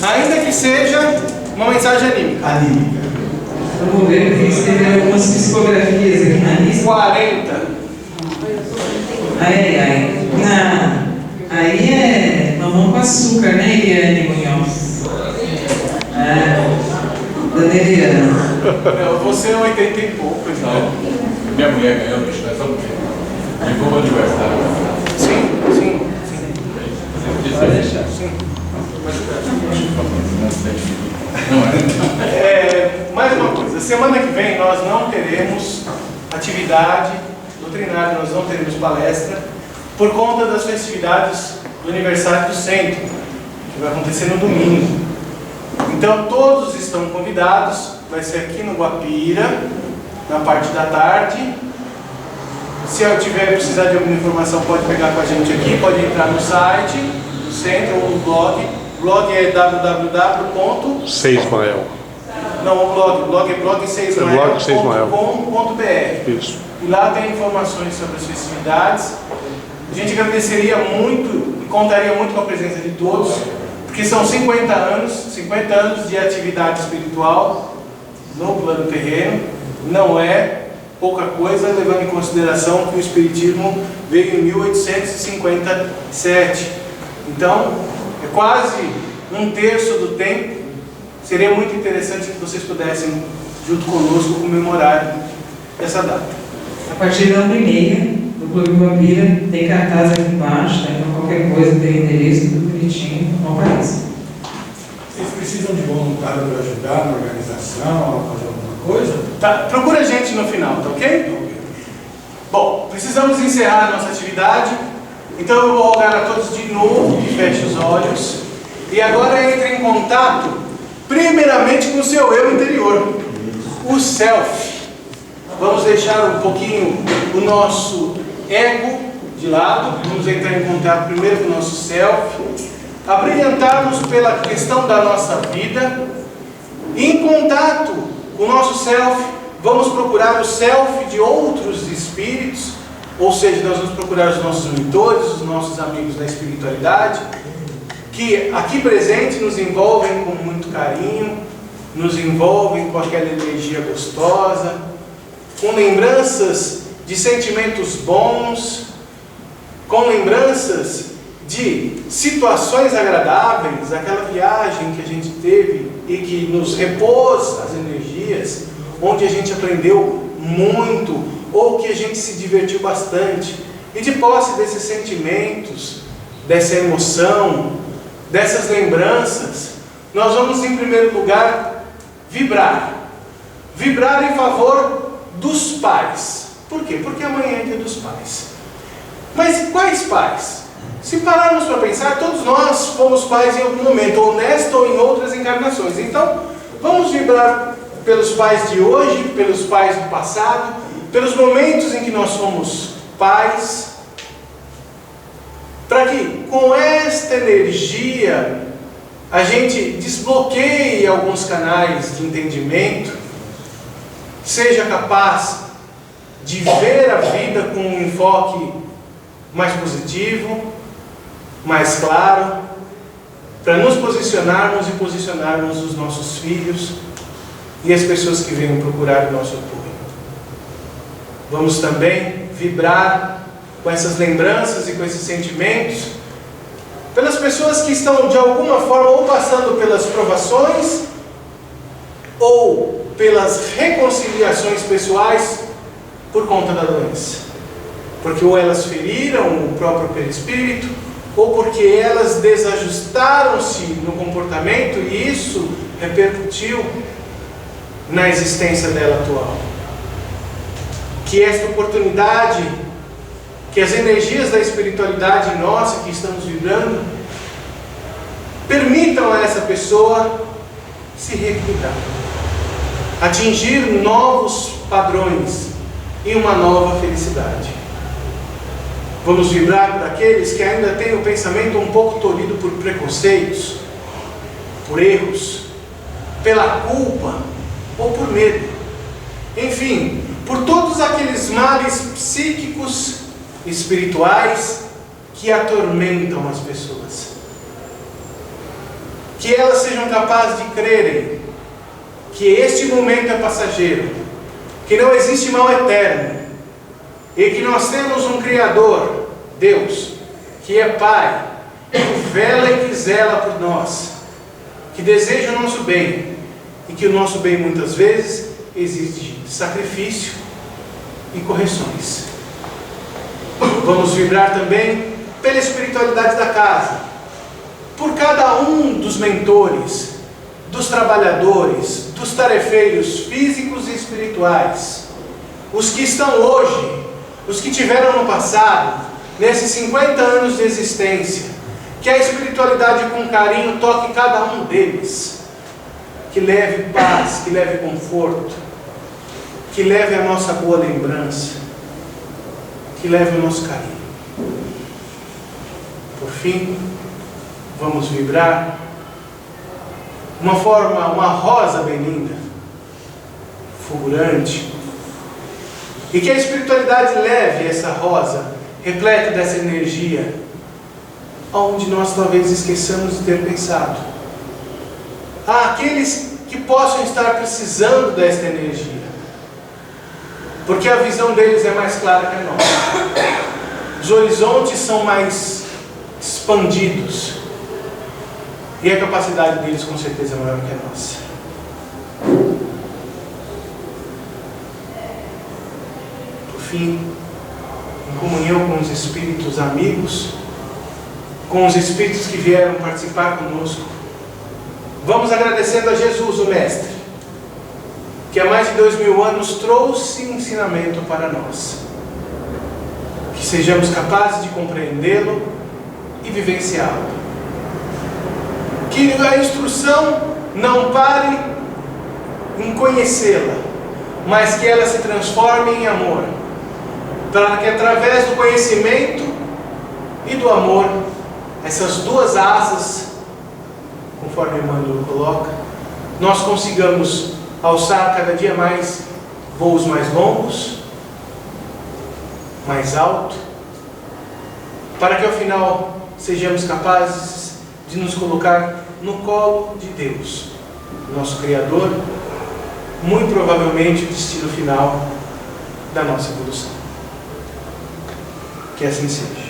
ainda que seja uma mensagem anímica. Vamos ver, tem que escrever algumas psicografias aqui na lista. 40. Aí é mamão com açúcar, né, Eliane Munhoz? Dona Eliana. Você é 80 e pouco, então. Minha mulher ganhou, bicho, nós estamos de como aniversário. Sim. Pode deixar. Sim. Não mais uma coisa, semana que vem nós não teremos atividade doutrinária, nós não teremos palestra, por conta das festividades do aniversário do centro, que vai acontecer no domingo. Então todos estão convidados, vai ser aqui no Guapira, na parte da tarde. Se eu precisar de alguma informação, pode pegar com a gente aqui, pode entrar no site do centro ou no blog. O blog é www. Seismael. Não, o blog é blog6mael.com.br. Isso. E lá tem informações sobre as festividades. A gente agradeceria muito e contaria muito com a presença de todos, porque são 50 anos de atividade espiritual no plano terreno. Não é pouca coisa, levando em consideração que o Espiritismo veio em 1857. Então, é quase um terço do tempo. Seria muito interessante que vocês pudessem, junto conosco, comemorar essa data. A partir da 1h30 do Clube Guapira, tem cartaz aqui embaixo, tá? Então qualquer coisa, tem endereço, tudo bonitinho, não apareça. Vocês precisam de voluntário para ajudar na organização, a fazer alguma coisa? Tá, procura a gente no final, tá ok? Bom, precisamos encerrar a nossa atividade, então eu vou rogar a todos de novo que fechem os olhos e agora entre em contato primeiramente com o seu eu interior, o self. Vamos deixar um pouquinho o nosso ego de lado, vamos entrar em contato primeiro com o nosso self, abrilhantarmos pela questão da nossa vida. E em contato com o nosso self, vamos procurar o self de outros espíritos, ou seja, nós vamos procurar os nossos mentores, os nossos amigos da espiritualidade, que aqui presentes nos envolvem com muito carinho, nos envolvem com aquela energia gostosa, com lembranças de sentimentos bons, com lembranças de situações agradáveis, aquela viagem que a gente teve e que nos repôs as energias, onde a gente aprendeu muito, ou que a gente se divertiu bastante. E de posse desses sentimentos, dessa emoção, dessas lembranças, nós vamos em primeiro lugar vibrar em favor dos pais. Por quê? Porque amanhã é dia dos pais. Mas quais pais? Se pararmos para pensar, todos nós fomos pais em algum momento, ou nesta ou em outras encarnações. Então, vamos vibrar pelos pais de hoje, pelos pais do passado, pelos momentos em que nós somos pais, para que com esta energia a gente desbloqueie alguns canais de entendimento, seja capaz de ver a vida com um enfoque mais positivo, mais claro, para nos posicionarmos e posicionarmos os nossos filhos e as pessoas que venham procurar o nosso apoio. Vamos também vibrar com essas lembranças e com esses sentimentos pelas pessoas que estão de alguma forma ou passando pelas provações ou pelas reconciliações pessoais por conta da doença. Porque ou elas feriram o próprio perispírito, ou porque elas desajustaram-se no comportamento e isso repercutiu na existência dela atual. Que esta oportunidade, que as energias da espiritualidade nossa que estamos vibrando, permitam a essa pessoa se reequilibrar, atingir novos padrões e uma nova felicidade. Vamos vibrar por aqueles que ainda têm o pensamento um pouco tolhido por preconceitos, por erros, pela culpa ou por medo. Enfim, por todos aqueles males psíquicos, espirituais que atormentam as pessoas. Que elas sejam capazes de crerem que este momento é passageiro, que não existe mal eterno, e que nós temos um Criador, Deus, que é Pai, que vela e que zela por nós, que deseja o nosso bem, e que o nosso bem muitas vezes exige sacrifício e correções. Vamos vibrar também pela espiritualidade da casa, por cada um dos mentores, dos trabalhadores, dos tarefeiros físicos e espirituais, os que estão hoje, os que tiveram no passado, nesses 50 anos de existência, que a espiritualidade com carinho toque cada um deles, que leve paz, que leve conforto, que leve a nossa boa lembrança, que leve o nosso carinho. Por fim, vamos vibrar uma rosa bem linda, fulgurante, e que a espiritualidade leve essa rosa, repleta dessa energia, aonde nós talvez esqueçamos de ter pensado. Há aqueles que possam estar precisando desta energia, porque a visão deles é mais clara que a nossa. Os horizontes são mais expandidos, e a capacidade deles com certeza é maior que a nossa. Por fim, em comunhão com os espíritos amigos, com os espíritos que vieram participar conosco, vamos agradecendo a Jesus, o Mestre, que há mais de 2000 anos trouxe ensinamento para nós, que sejamos capazes de compreendê-lo e vivenciá-lo, que a instrução não pare em conhecê-la, mas que ela se transforme em amor, para que através do conhecimento e do amor, essas duas asas, conforme Emmanuel coloca, nós consigamos alçar cada dia mais voos mais longos, mais alto, para que ao final sejamos capazes de nos colocar no colo de Deus, nosso Criador, muito provavelmente o destino final da nossa evolução. Que assim seja.